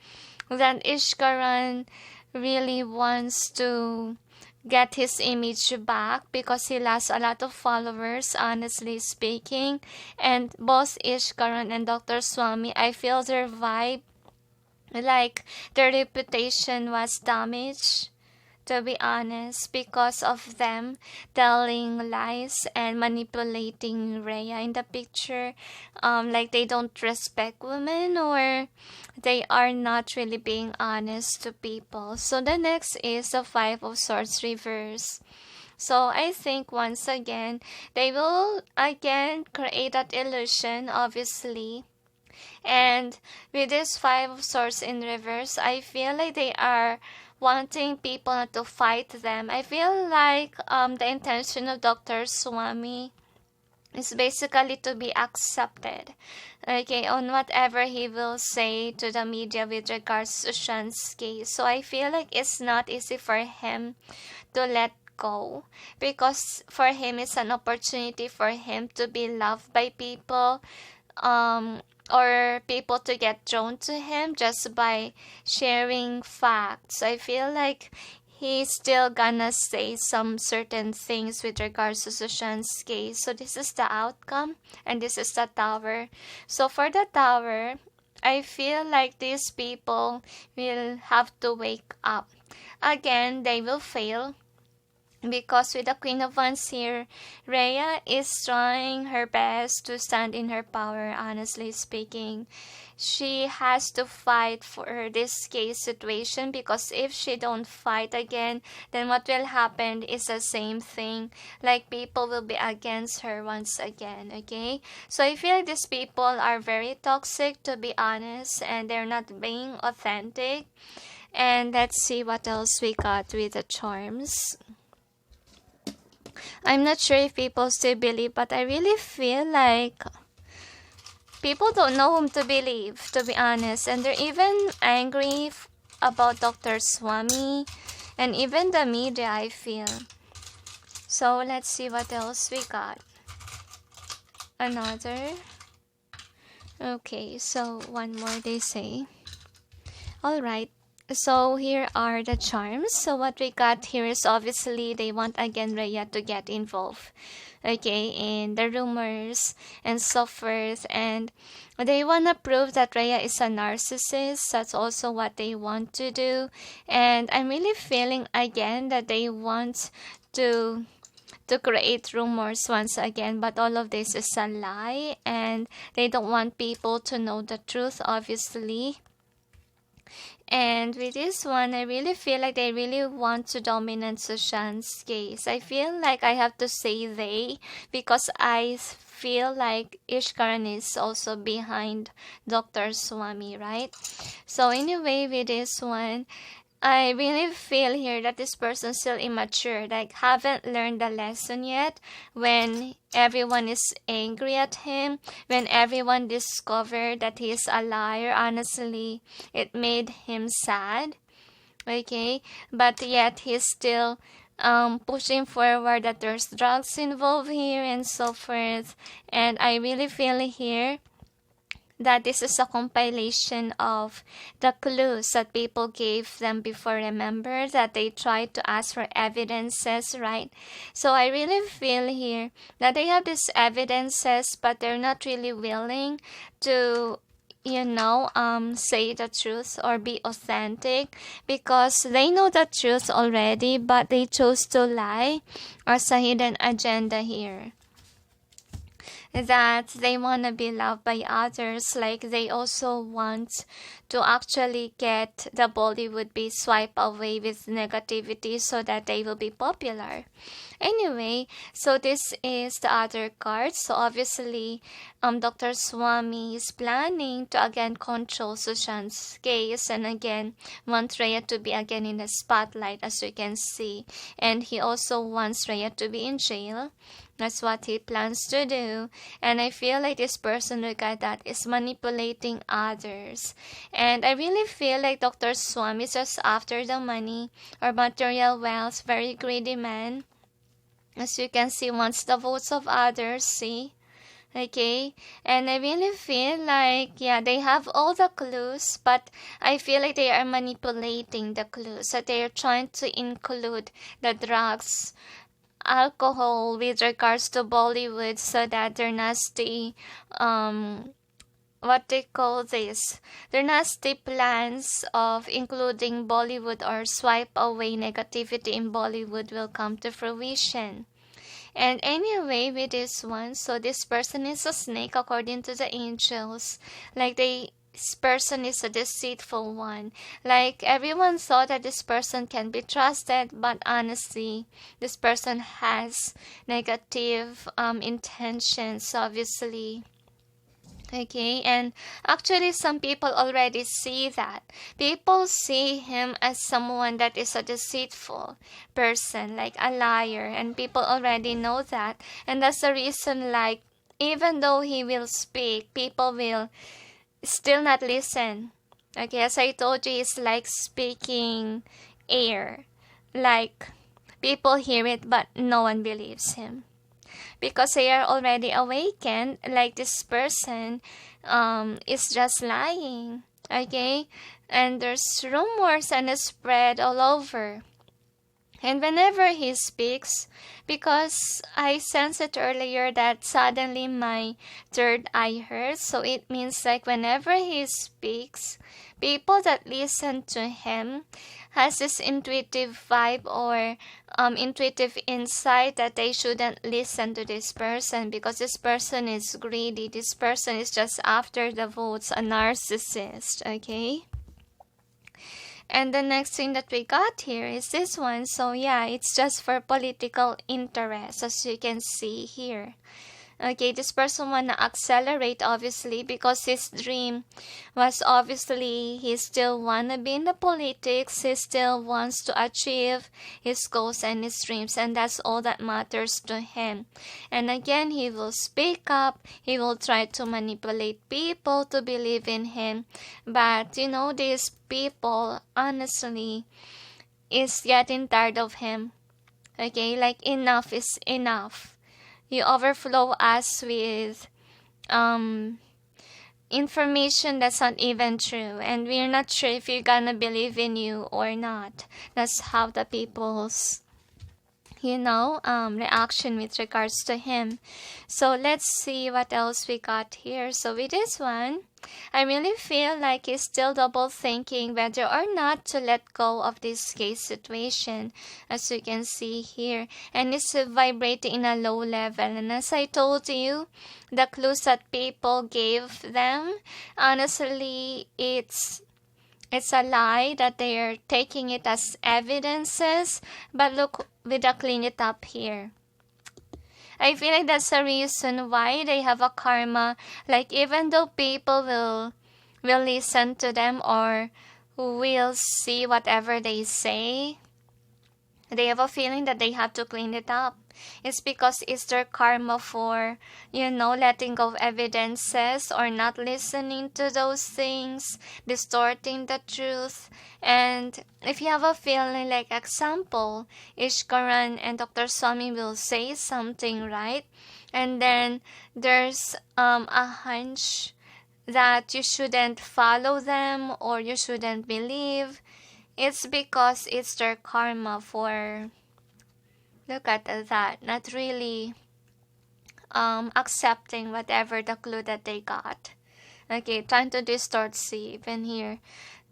that Ishkaran really wants to get his image back because he lost a lot of followers, honestly speaking. And both Ishkaran and Dr. Swammy, I feel their vibe, like their reputation was damaged, to be honest, because of them telling lies and manipulating Rhea in the picture. Like they don't respect women, or they are not really being honest to people. So the next is the Five of Swords reverse. So I think once again, they will again create that illusion, obviously. And with this Five of Swords in reverse, I feel like they are wanting people not to fight them. I feel like the intention of Dr. Swammy is basically to be accepted, okay, on whatever he will say to the media with regards to Sushant's case. So I feel like it's not easy for him to let go, because for him it's an opportunity for him to be loved by people, or people to get drawn to him just by sharing facts. I feel like he's still gonna say some certain things with regards to Sushant's case. So this is the outcome, and this is the Tower. So for the Tower, I feel like these people will have to wake up. Again, they will fail, because with the Queen of Wands here, Rhea is trying her best to stand in her power, honestly speaking. She has to fight for this case situation, because if she don't fight again, then what will happen is the same thing. Like, people will be against her once again, okay? So I feel like these people are very toxic, to be honest, and they're not being authentic. And let's see what else we got with the charms. I'm not sure if people still believe, but I really feel like people don't know whom to believe, to be honest. And they're even angry about Dr. Swammy and even the media, I feel. So let's see what else we got. Another. Okay, so one more they say. Alright. So here are the charms. So what we got here is obviously they want again Rhea to get involved, okay, in the rumors and so forth, and they want to prove that Rhea is a narcissist. That's also what they want to do. And I'm really feeling again that they want to create rumors once again, but all of this is a lie, and they don't want people to know the truth, obviously. And with this one, I really feel like they really want to dominate Sushant's case. I feel like I have to say they, because I feel like Ishkaran is also behind Dr. Swammy, right? So anyway, with this one, I really feel here that this person is still immature, like haven't learned the lesson yet. When everyone is angry at him, when everyone discovered that he's a liar, honestly, it made him sad, okay? But yet he's still pushing forward that there's drugs involved here and so forth. And I really feel here that this is a compilation of the clues that people gave them before. Remember that they tried to ask for evidences, right? So I really feel here that they have these evidences, but they're not really willing to, say the truth or be authentic, because they know the truth already, but they chose to lie as a hidden agenda here. that they want to be loved by others. Like they also want to actually get the Bollywood be swiped away with negativity so that they will be popular. Anyway, so this is the other card. So obviously, Dr. Swammy is planning to again control Sushant's case and again want Rhea to be again in the spotlight, as you can see. And he also wants Rhea to be in jail. That's what he plans to do. And I feel like this person, look at that, is manipulating others. And I really feel like Dr. Swammy is just after the money or material wealth, very greedy man. As you can see, wants the votes of others, see? Okay, and I really feel like, yeah, they have all the clues, but I feel like they are manipulating the clues. So they are trying to include the drugs, alcohol with regards to Bollywood so that their nasty, what they call this, their nasty plans of including Bollywood or swipe away negativity in Bollywood will come to fruition. And anyway, with this one, so this person is a snake according to the angels. Like this person is a deceitful one. Like everyone thought that this person can be trusted, but honestly, this person has negative intentions, obviously. Okay, and actually some people already see that. People see him as someone that is a deceitful person, like a liar, and people already know that. And that's the reason, like, even though he will speak, people will still not listen. Okay, as I told you, it's like speaking air. Like, people hear it, but no one believes him. Because they are already awakened, like this person is just lying, okay? And there's rumors and it's spread all over. And whenever he speaks, because I sensed it earlier that suddenly my third eye hurts, so it means like whenever he speaks, people that listen to him has this intuitive vibe or intuitive insight that they shouldn't listen to this person because this person is greedy. This person is just after the votes, a narcissist, okay? And the next thing that we got here is this one. So yeah, it's just for political interest, as you can see here. Okay, this person wanna accelerate obviously because his dream was obviously he still wanna be in the politics, he still wants to achieve his goals and his dreams, and that's all that matters to him. And again, he will speak up, he will try to manipulate people to believe in him, but you know, these people honestly is getting tired of him. Okay, like enough is enough. You overflow us with information that's not even true, and we're not sure if you're gonna believe in you or not. That's how the people's reaction with regards to him. So let's see what else we got here. So with this one, I really feel like he's still double thinking whether or not to let go of this case situation, as you can see here, and it's vibrating in a low level. And as I told you, the clues that people gave them, honestly, it's a lie that they are taking it as evidences, but look, we clean it up here. I feel like that's the reason why they have a karma. Like even though people will listen to them or will see whatever they say, they have a feeling that they have to clean it up. It's because it's their karma for, letting go of evidences or not listening to those things, distorting the truth. And if you have a feeling, like example, Ishkaran and Dr. Swammy will say something, right? And then there's a hunch that you shouldn't follow them or you shouldn't believe. It's because it's their karma for, look at that, not really accepting whatever the clue that they got. Okay, trying to distort, see, even here.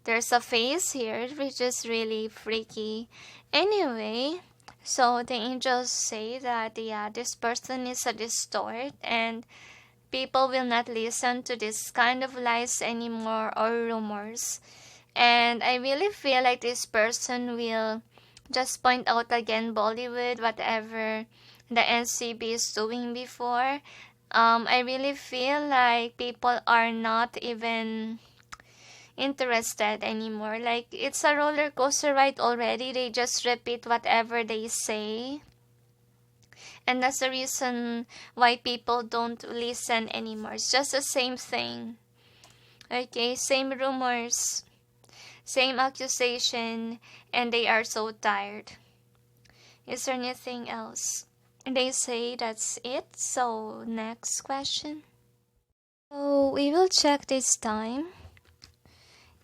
There's a face here, which is really freaky. Anyway, So the angels say that yeah, this person is a distort and people will not listen to this kind of lies anymore or rumors. And I really feel like this person will just point out again Bollywood, whatever the NCB is doing before. I really feel like people are not even interested anymore. Like it's a roller coaster ride already. They just repeat whatever they say. And that's the reason why people don't listen anymore. It's just the same thing. Okay, same rumors, same accusation, and they are so tired. Is there anything else? They say that's it. So next question. So we will check this time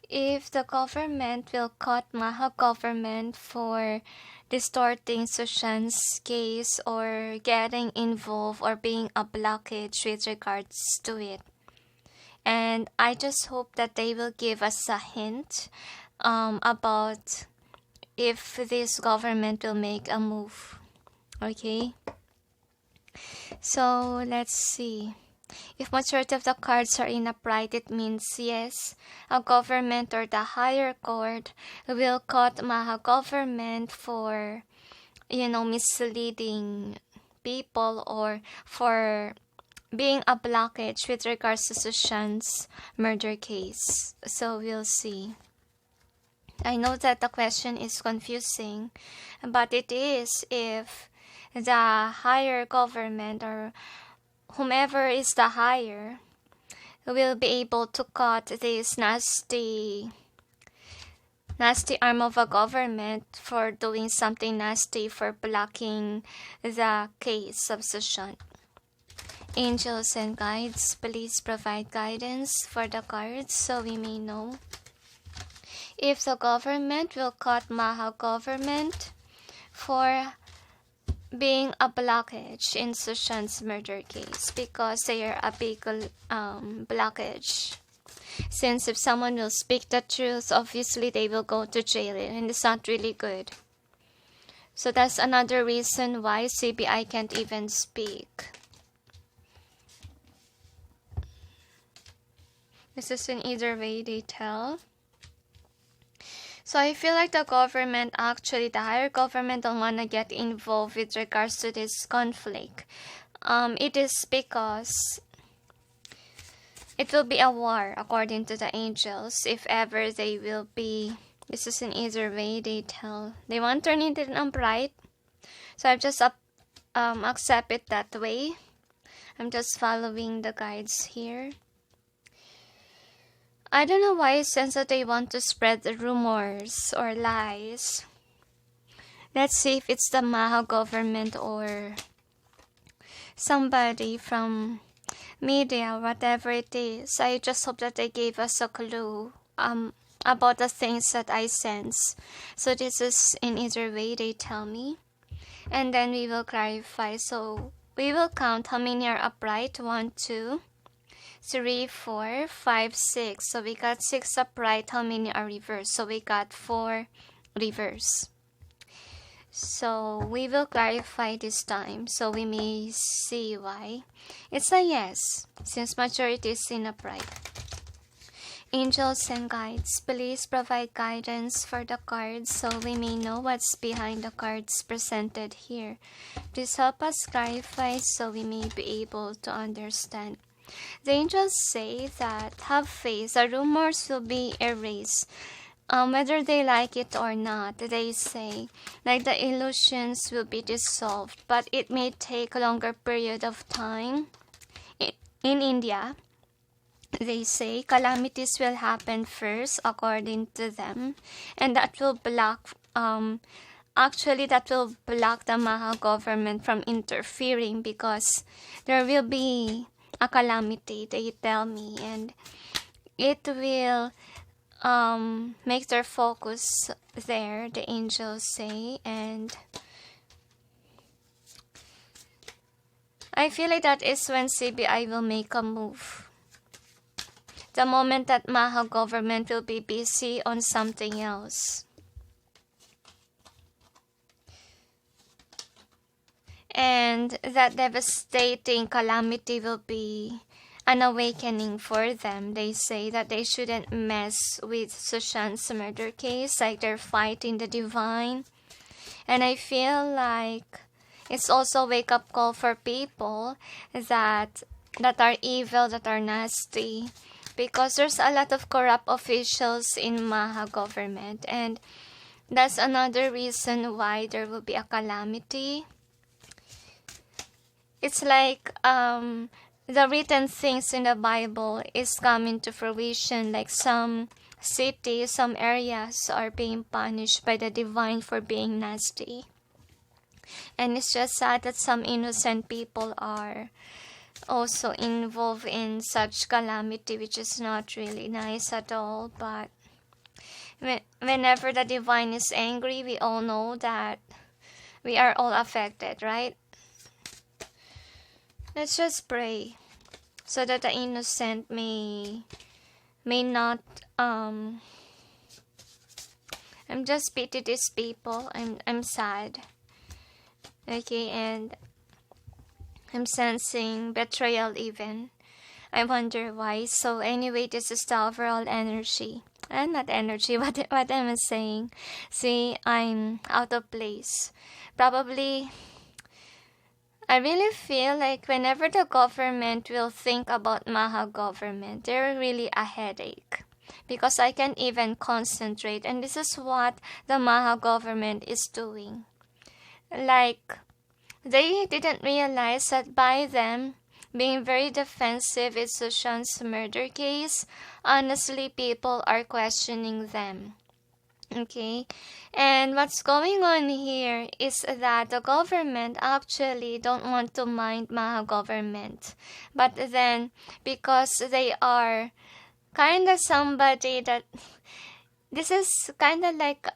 if the government will cut Maha Government for distorting Sushant's case or getting involved or being a blockage with regards to it. And I just hope that they will give us a hint about if this government will make a move. Okay? So let's see. If majority of the cards are in upright, it means yes, a government or the higher court will cut Maha Government for, misleading people or for being a blockage with regards to Sushant's murder case. So we'll see. I know that the question is confusing, but it is if the higher government or whomever is the higher will be able to cut this nasty arm of a government for doing something nasty, for blocking the case of Sushant. Angels and guides, please provide guidance for the cards so we may know if the government will cut Maha Government for being a blockage in Sushant's murder case, because they are a big blockage. Since if someone will speak the truth, obviously they will go to jail and it's not really good. So that's another reason why CBI can't even speak. This is in either way they tell. So I feel like the government, actually the higher government, don't want to get involved with regards to this conflict. It is because it will be a war according to the angels if ever they will be. This is in either way they tell. They want to turn it in upright. So I've just accept it that way. I'm just following the guides here. I don't know why it says that they want to spread the rumors or lies. Let's see if it's the Maha Government or somebody from media, whatever it is. I just hope that they gave us a clue about the things that I sense. So this is in either way they tell me. And then we will clarify. So we will count how many are upright. 1, 2, 3, 4, 5, 6. So we got 6 upright. How many are reversed? So we got 4 reverse. So we will clarify this time so we may see why. It's a yes, since majority is in upright. Angels and guides, please provide guidance for the cards so we may know what's behind the cards presented here. Please help us clarify so we may be able to understand. The angels say that have faith, the rumors will be erased. Whether they like it or not, they say, like the illusions will be dissolved, but it may take a longer period of time. In India, they say calamities will happen first, according to them, and that will block, that will block the Maha Government from interfering because there will be a calamity, they tell me, and it will make their focus there, the angels say. And I feel like that is when CBI will make a move. The moment that Maha Government will be busy on something else. and that devastating calamity will be an awakening for them. They say that they shouldn't mess with Sushant's murder case, like they're fighting the divine. And I feel like it's also a wake-up call for people that are evil, that are nasty, because there's a lot of corrupt officials in Maha Government, and that's another reason why there will be a calamity. It's like the written things in the Bible is coming to fruition, like some cities, some areas are being punished by the divine for being nasty. And it's just sad that some innocent people are also involved in such calamity, which is not really nice at all. But whenever the divine is angry, we all know that we are all affected, right? Let's just pray so that the innocent may not I'm just pity these people. I'm sad. Okay, and I'm sensing betrayal even. I wonder why. So anyway, this is the overall energy. And not energy, what am I saying? See, I'm out of place. Probably, I really feel like whenever the government will think about Maha Government, they're really a headache. Because I can't even concentrate. And this is what the Maha Government is doing. Like, they didn't realize that by them being very defensive in Sushant's murder case, honestly, people are questioning them. Okay, and what's going on here is that the government actually don't want to mind Maha Government, but then because they are kind of somebody that this is kind of like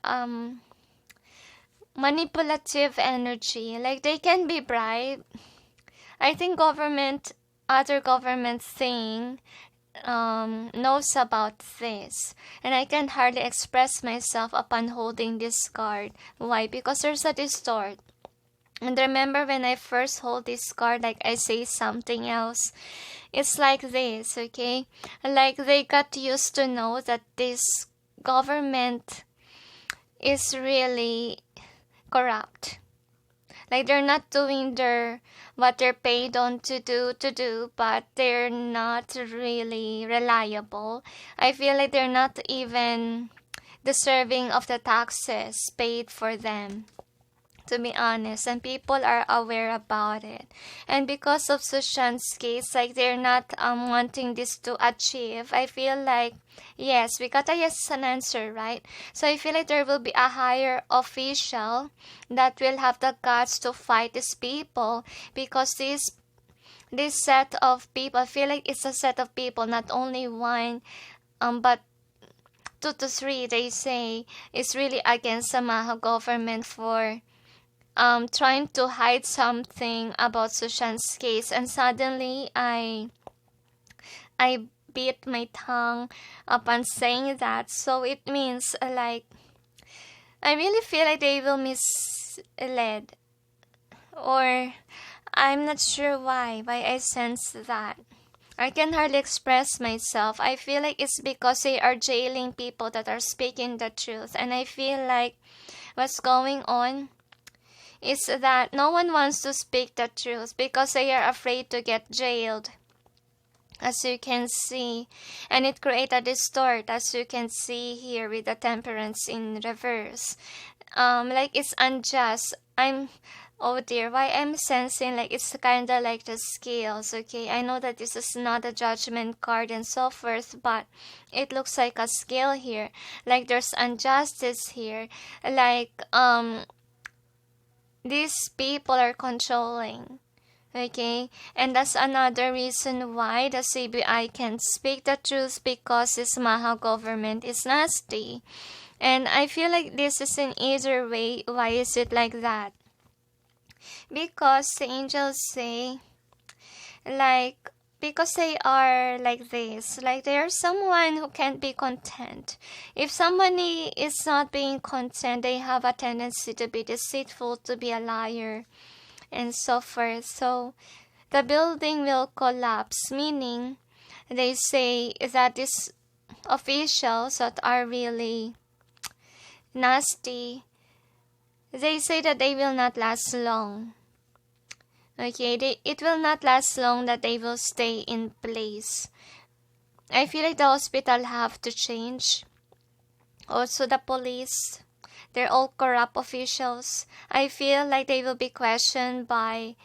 manipulative energy, like they can be bribed. I think other government thing knows about this, and I can hardly express myself upon holding this card. Why? Because there's a distort. And remember when I first hold this card, like I say something else. It's like this, okay? Like they got used to know that this government is really corrupt. Like they're not doing what they're paid on to do, but they're not really reliable. I feel like they're not even deserving of the taxes paid for them, to be honest, and people are aware about it. And because of Sushant's case, like they're not wanting this to achieve. I feel like, yes, we got a yes an answer, right? So I feel like there will be a higher official that will have the guts to fight these people, because this set of people, I feel like it's a set of people, not only one, but 2 to 3, they say, is really against the Maha Government for trying to hide something about Sushant's case. And suddenly I bit my tongue upon saying that. So it means like I really feel like they will misled, or I'm not sure why I sense that. I can hardly express myself. I feel like it's because they are jailing people that are speaking the truth, and I feel like what's going on is that no one wants to speak the truth because they are afraid to get jailed, as you can see. And it creates a distort, as you can see here with the temperance in reverse. Like it's unjust. Oh dear, why I'm sensing like it's kind of like the scales, okay? I know that this is not a judgment card and so forth, but it looks like a scale here. Like there's injustice here. Like, these people are controlling, okay? And that's another reason why the CBI can speak the truth, because this Maha Government is nasty. And I feel like this is in either way. Why is it like that? Because the angels say, like, because they are like this, like they are someone who can't be content. If somebody is not being content, they have a tendency to be deceitful, to be a liar. and so forth. So the building will collapse, meaning they say that these officials that are really nasty, they say that they will not last long. Okay, it will not last long that they will stay in place. I feel like the hospital have to change. Also the police, they're all corrupt officials. I feel like they will be questioned by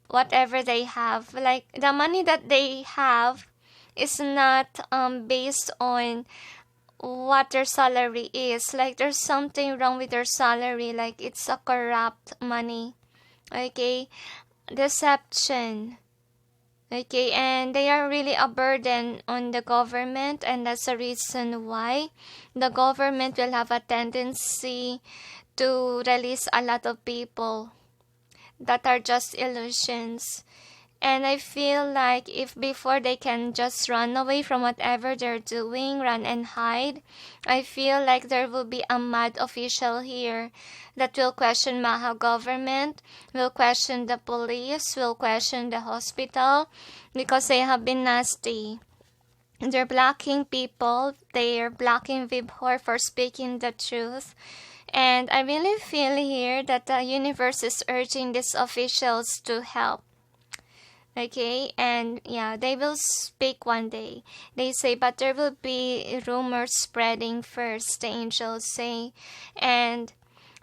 whatever they have. Like the money that they have is not based on what their salary is. Like there's something wrong with their salary. Like it's a corrupt money. Okay, deception. Okay, and they are really a burden on the government, and that's the reason why the government will have a tendency to release a lot of people that are just illusions. And I feel like if before they can just run away from whatever they're doing, run and hide, I feel like there will be a mad official here that will question Maha government, will question the police, will question the hospital, because they have been nasty. They're blocking people, they're blocking Vibhor for speaking the truth. And I really feel here that the universe is urging these officials to help. Okay, and yeah, they will speak one day. They say, but there will be rumors spreading first, the angels say. And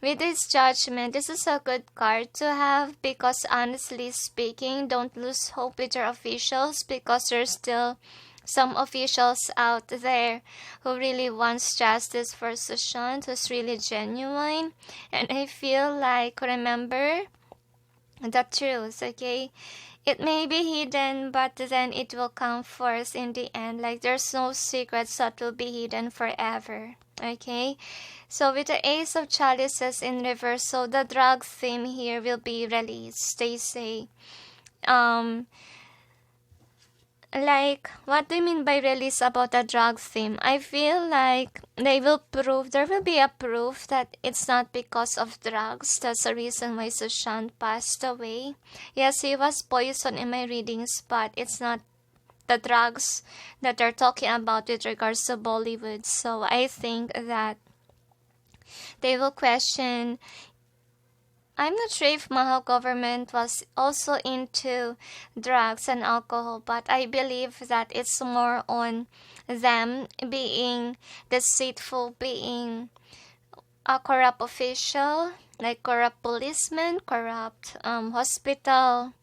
with this judgment, this is a good card to have, because honestly speaking, don't lose hope with your officials, because there's still some officials out there who really wants justice for Sushant, who's really genuine. And I feel like, remember the truth, okay? It may be hidden, but then it will come forth in the end. Like there's no secrets that will be hidden forever. Okay? So with the Ace of Chalices in reverse, so the drug theme here will be released. They say, like, what do you mean by release about the drug theme? I feel like they will prove, there will be a proof that it's not because of drugs. That's the reason why Sushant passed away. Yes, he was poisoned in my readings, but it's not the drugs that they're talking about with regards to Bollywood. So I think that they will question. I'm not sure if Maha government was also into drugs and alcohol, but I believe that it's more on them being deceitful, being a corrupt official, like corrupt policeman, corrupt hospital,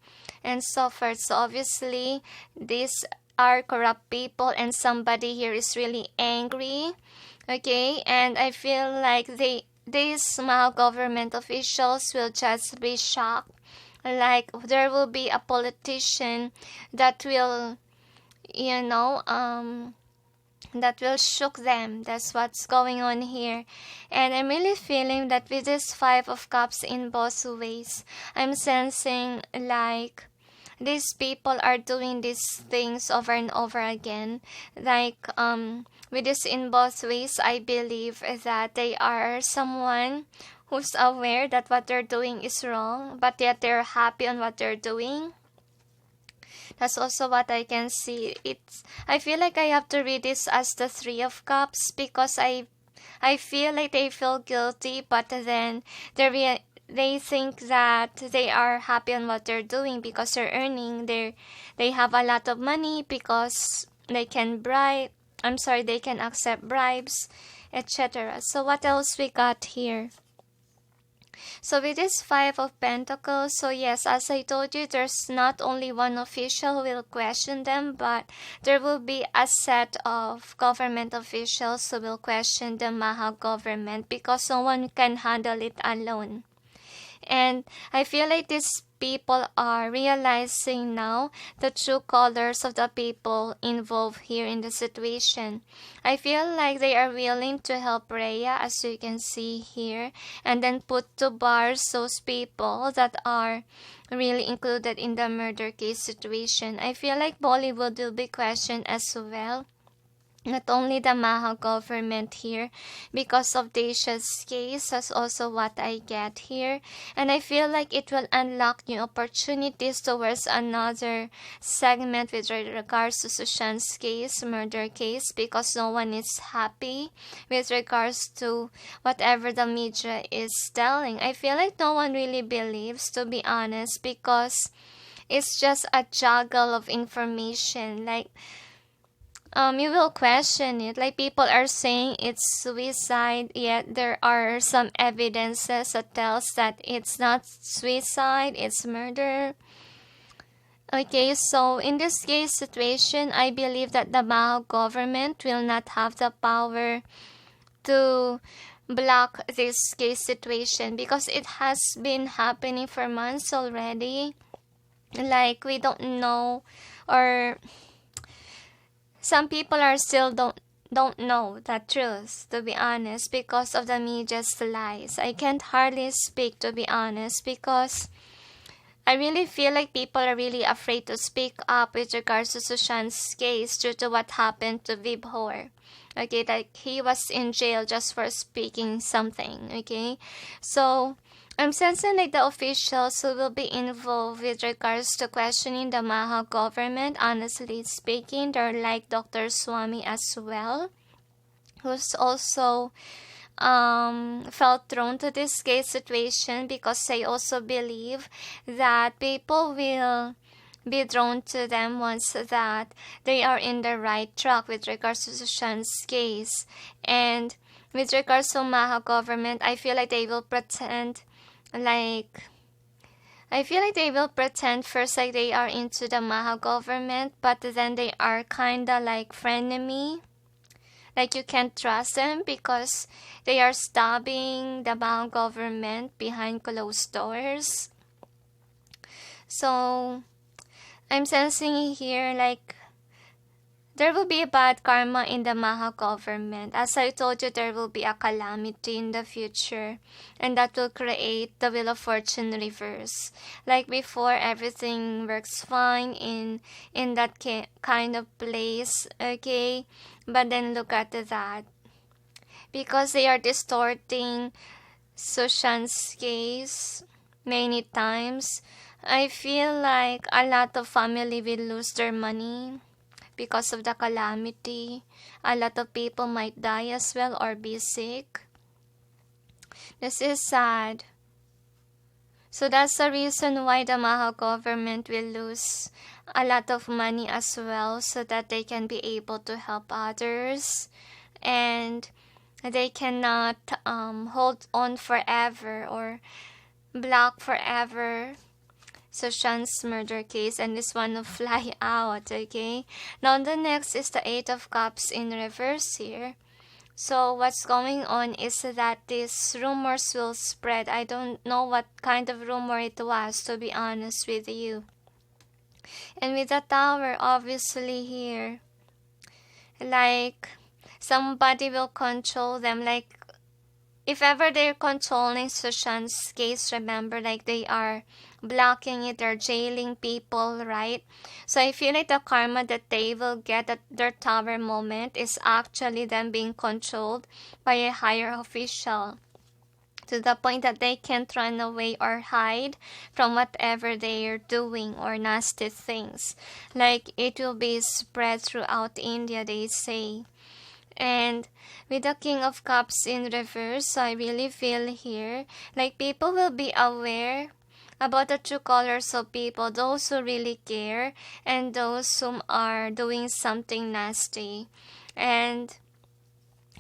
and so forth. So obviously, these are corrupt people, and somebody here is really angry. Okay, and I feel like these Maha government officials will just be shocked. Like there will be a politician that will, that will shock them. That's what's going on here. And I'm really feeling that with this Five of Cups in both ways, I'm sensing like these people are doing these things over and over again. Like with this in both ways, I believe that they are someone who's aware that what they're doing is wrong, but yet they're happy on what they're doing. That's also what I can see. I feel like I have to read this as the Three of Cups, because I feel like they feel guilty, but then they think that they are happy on what they're doing because they're earning. They have a lot of money because they can they can accept bribes, etc. So what else we got here? So with this Five of Pentacles, so yes, as I told you, there's not only one official who will question them, but there will be a set of government officials who will question the Maha government, because no one can handle it alone. And I feel like these people are realizing now the true colors of the people involved here in the situation. I feel like they are willing to help Rhea, as you can see here, and then put to bars those people that are really included in the murder case situation. I feel like Bollywood will be questioned as well. not only the Maha government here, because of Dacia's case, that's also what I get here. And I feel like it will unlock new opportunities towards another segment with regards to Sushant's case, murder case, because no one is happy with regards to whatever the media is telling. I feel like no one really believes, to be honest, because it's just a juggle of information. Like, you will question it. Like, people are saying it's suicide, yet there are some evidences that tells that it's not suicide, it's murder. Okay, so in this case situation, I believe that the Maha government will not have the power to block this case situation, because it has been happening for months already. Like, we don't know, or some people are still don't know the truth, to be honest, because of the media's lies. I can't hardly speak, to be honest, because I really feel like people are really afraid to speak up with regards to Sushant's case due to what happened to Vibhor. Okay, like he was in jail just for speaking something. Okay, so I'm sensing like the officials who will be involved with regards to questioning the Maha government, honestly speaking, they're like Dr. Swammy as well, who's also felt thrown to this case situation, because they also believe that people will be drawn to them once that they are in the right track with regards to Sushant's case. And with regards to Maha government, I feel like they will pretend first like they are into the Maha government, but then they are kinda like frenemy. Like, you can't trust them because they are stabbing the Maha government behind closed doors. So I'm sensing here like there will be a bad karma in the Maha government. As I told you, there will be a calamity in the future, and that will create the Wheel of Fortune reverse. Like before, everything works fine in that kind of place, okay? But then look at that. Because they are distorting Sushant's case many times, I feel like a lot of family will lose their money because of the calamity. A lot of people might die as well or be sick. This is sad. So that's the reason why the Maha government will lose a lot of money as well, so that they can be able to help others, and they cannot hold on forever or block forever Sushant's murder case, and this one will fly out. Okay, now the next is the Eight of Cups in reverse here. So what's going on is that these rumors will spread. I don't know what kind of rumor it was, to be honest with you. And with the Tower, obviously here, like somebody will control them. Like, if ever they're controlling Sushant's case, remember, like they are blocking it or jailing people, right? So I feel like the karma that they will get at their Tower moment is actually them being controlled by a higher official, to the point that they can't run away or hide from whatever they are doing or nasty things. Like, it will be spread throughout India, they say. And with the King of Cups in reverse, I really feel here like people will be aware about the true colors of people, those who really care and those who are doing something nasty. And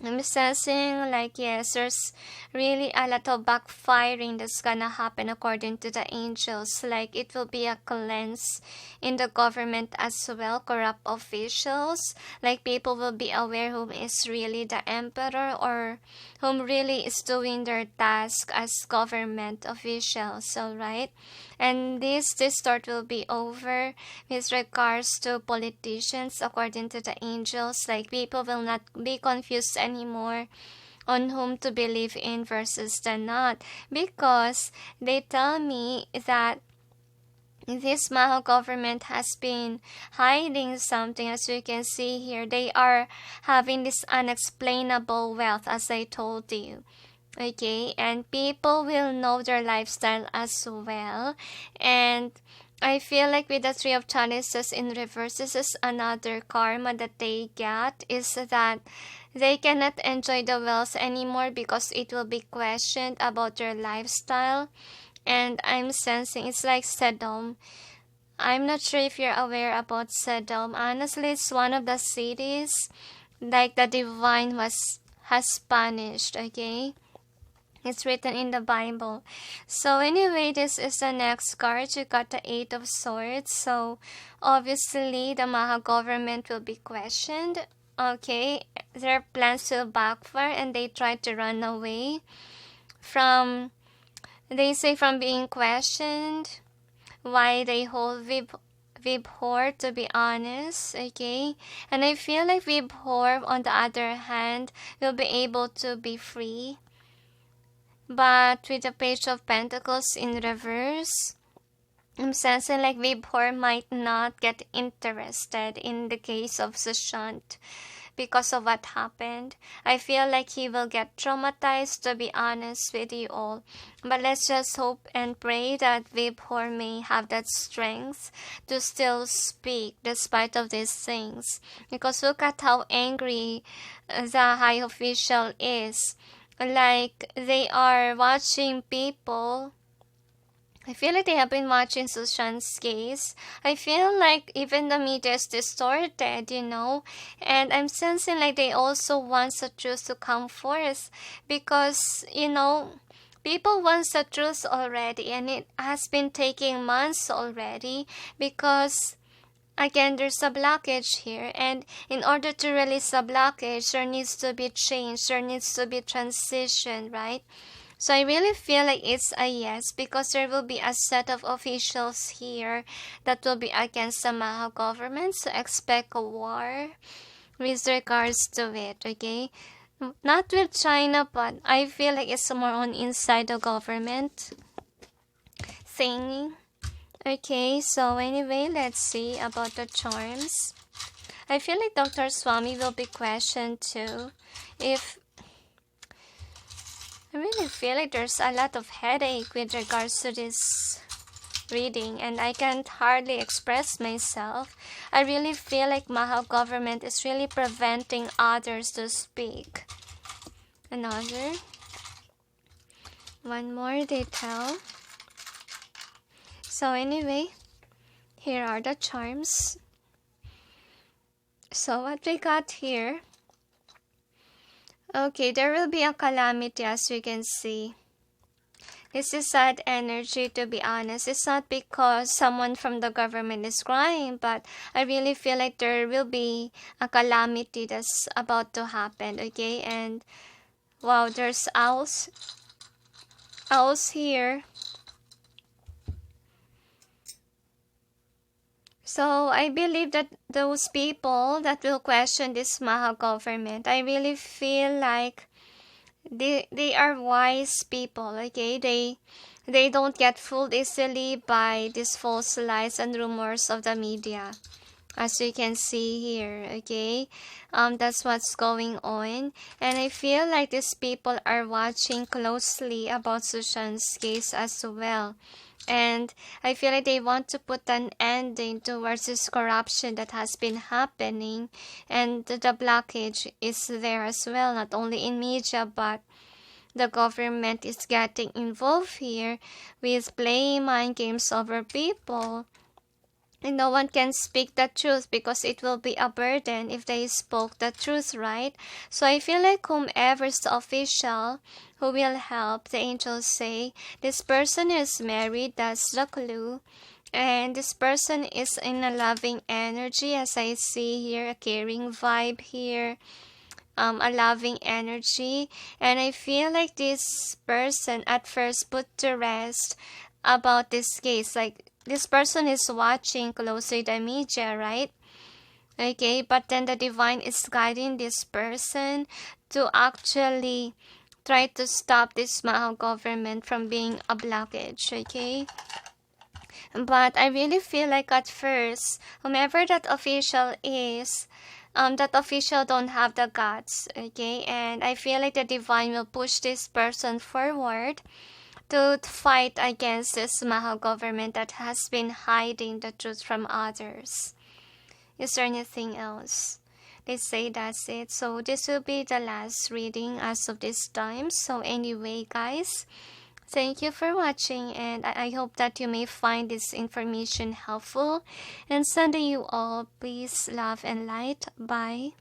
I'm sensing like, yes, there's really a lot of backfiring that's gonna happen according to the angels. Like, it will be a cleanse in the government as well, corrupt officials. Like, people will be aware whom is really the emperor or whom really is doing their task as government officials, alright? And this distort will be over with regards to politicians according to the angels. Like, people will not be confused anymore on whom to believe in versus the not, because they tell me that this Maha government has been hiding something. As you can see here, they are having this unexplainable wealth, as I told you. Okay, and people will know their lifestyle as well. And I feel like with the Three of Chalices in reverse, this is another karma that they get, is that they cannot enjoy the wealth anymore because it will be questioned about their lifestyle. And I'm sensing it's like Sodom. I'm not sure if you're aware about Sodom. Honestly, it's one of the cities like the divine has punished, okay? It's written in the Bible. So anyway, this is the next card. You got the Eight of Swords. So obviously, the Maha government will be questioned. Okay, their plans will backfire and they try to run away from, they say, from being questioned. Why they hold Vibhor, to be honest, okay? And I feel like Vibhor, on the other hand, will be able to be free. But with the Page of Pentacles in reverse, I'm sensing like Vibhor might not get interested in the case of Sushant because of what happened. I feel like he will get traumatized, to be honest with you all. But let's just hope and pray that Vibhor may have that strength to still speak despite of these things. Because look at how angry the high official is. Like, they are watching people. I feel like they have been watching Sushant's case. I feel like even the media is distorted, you know. And I'm sensing like they also want the truth to come forth. Because, you know, people want the truth already. And it has been taking months already. Because again, there's a blockage here, and in order to release a blockage, there needs to be change, there needs to be transition, right? So I really feel like it's a yes, because there will be a set of officials here that will be against the Maha government, so expect a war with regards to it, okay? Not with China, but I feel like it's more on inside the government thingy. Okay, so anyway, let's see about the charms. I feel like Dr. Swammy will be questioned too. If I really feel like there's a lot of headache with regards to this reading, and I can't hardly express myself. I really feel like Maha government is really preventing others to speak. Another. One more detail. So anyway, here are the charms. So what we got here. Okay, there will be a calamity, as you can see. This is sad energy, to be honest. It's not because someone from the government is crying, but I really feel like there will be a calamity that's about to happen, okay? And wow, there's owls. Owls here. So I believe that those people that will question this Maha government, I really feel like they are wise people, okay? They don't get fooled easily by these false lies and rumors of the media, as you can see here, okay? That's what's going on. And I feel like these people are watching closely about Sushant's case as well. And I feel like they want to put an ending towards this corruption that has been happening. And the blockage is there as well, not only in media, but the government is getting involved here with playing mind games over people. And no one can speak the truth because it will be a burden if they spoke the truth, right? So I feel like whomever's the official who will help, the angels say, this person is married, that's the clue. And this person is in a loving energy, as I see here, a caring vibe here. A loving energy. And I feel like this person at first put to rest about this case. Like, this person is watching closely the media, right? Okay, but then the divine is guiding this person to actually try to stop this Maha government from being a blockage, okay? But I really feel like at first, whomever that official is, that official don't have the guts, okay? And I feel like the divine will push this person forward to fight against this Maha government that has been hiding the truth from others. Is there anything else? They say that's it. So this will be the last reading as of this time. So anyway, guys, thank you for watching, and I hope that you may find this information helpful. And sending you all peace, love, and light. Bye.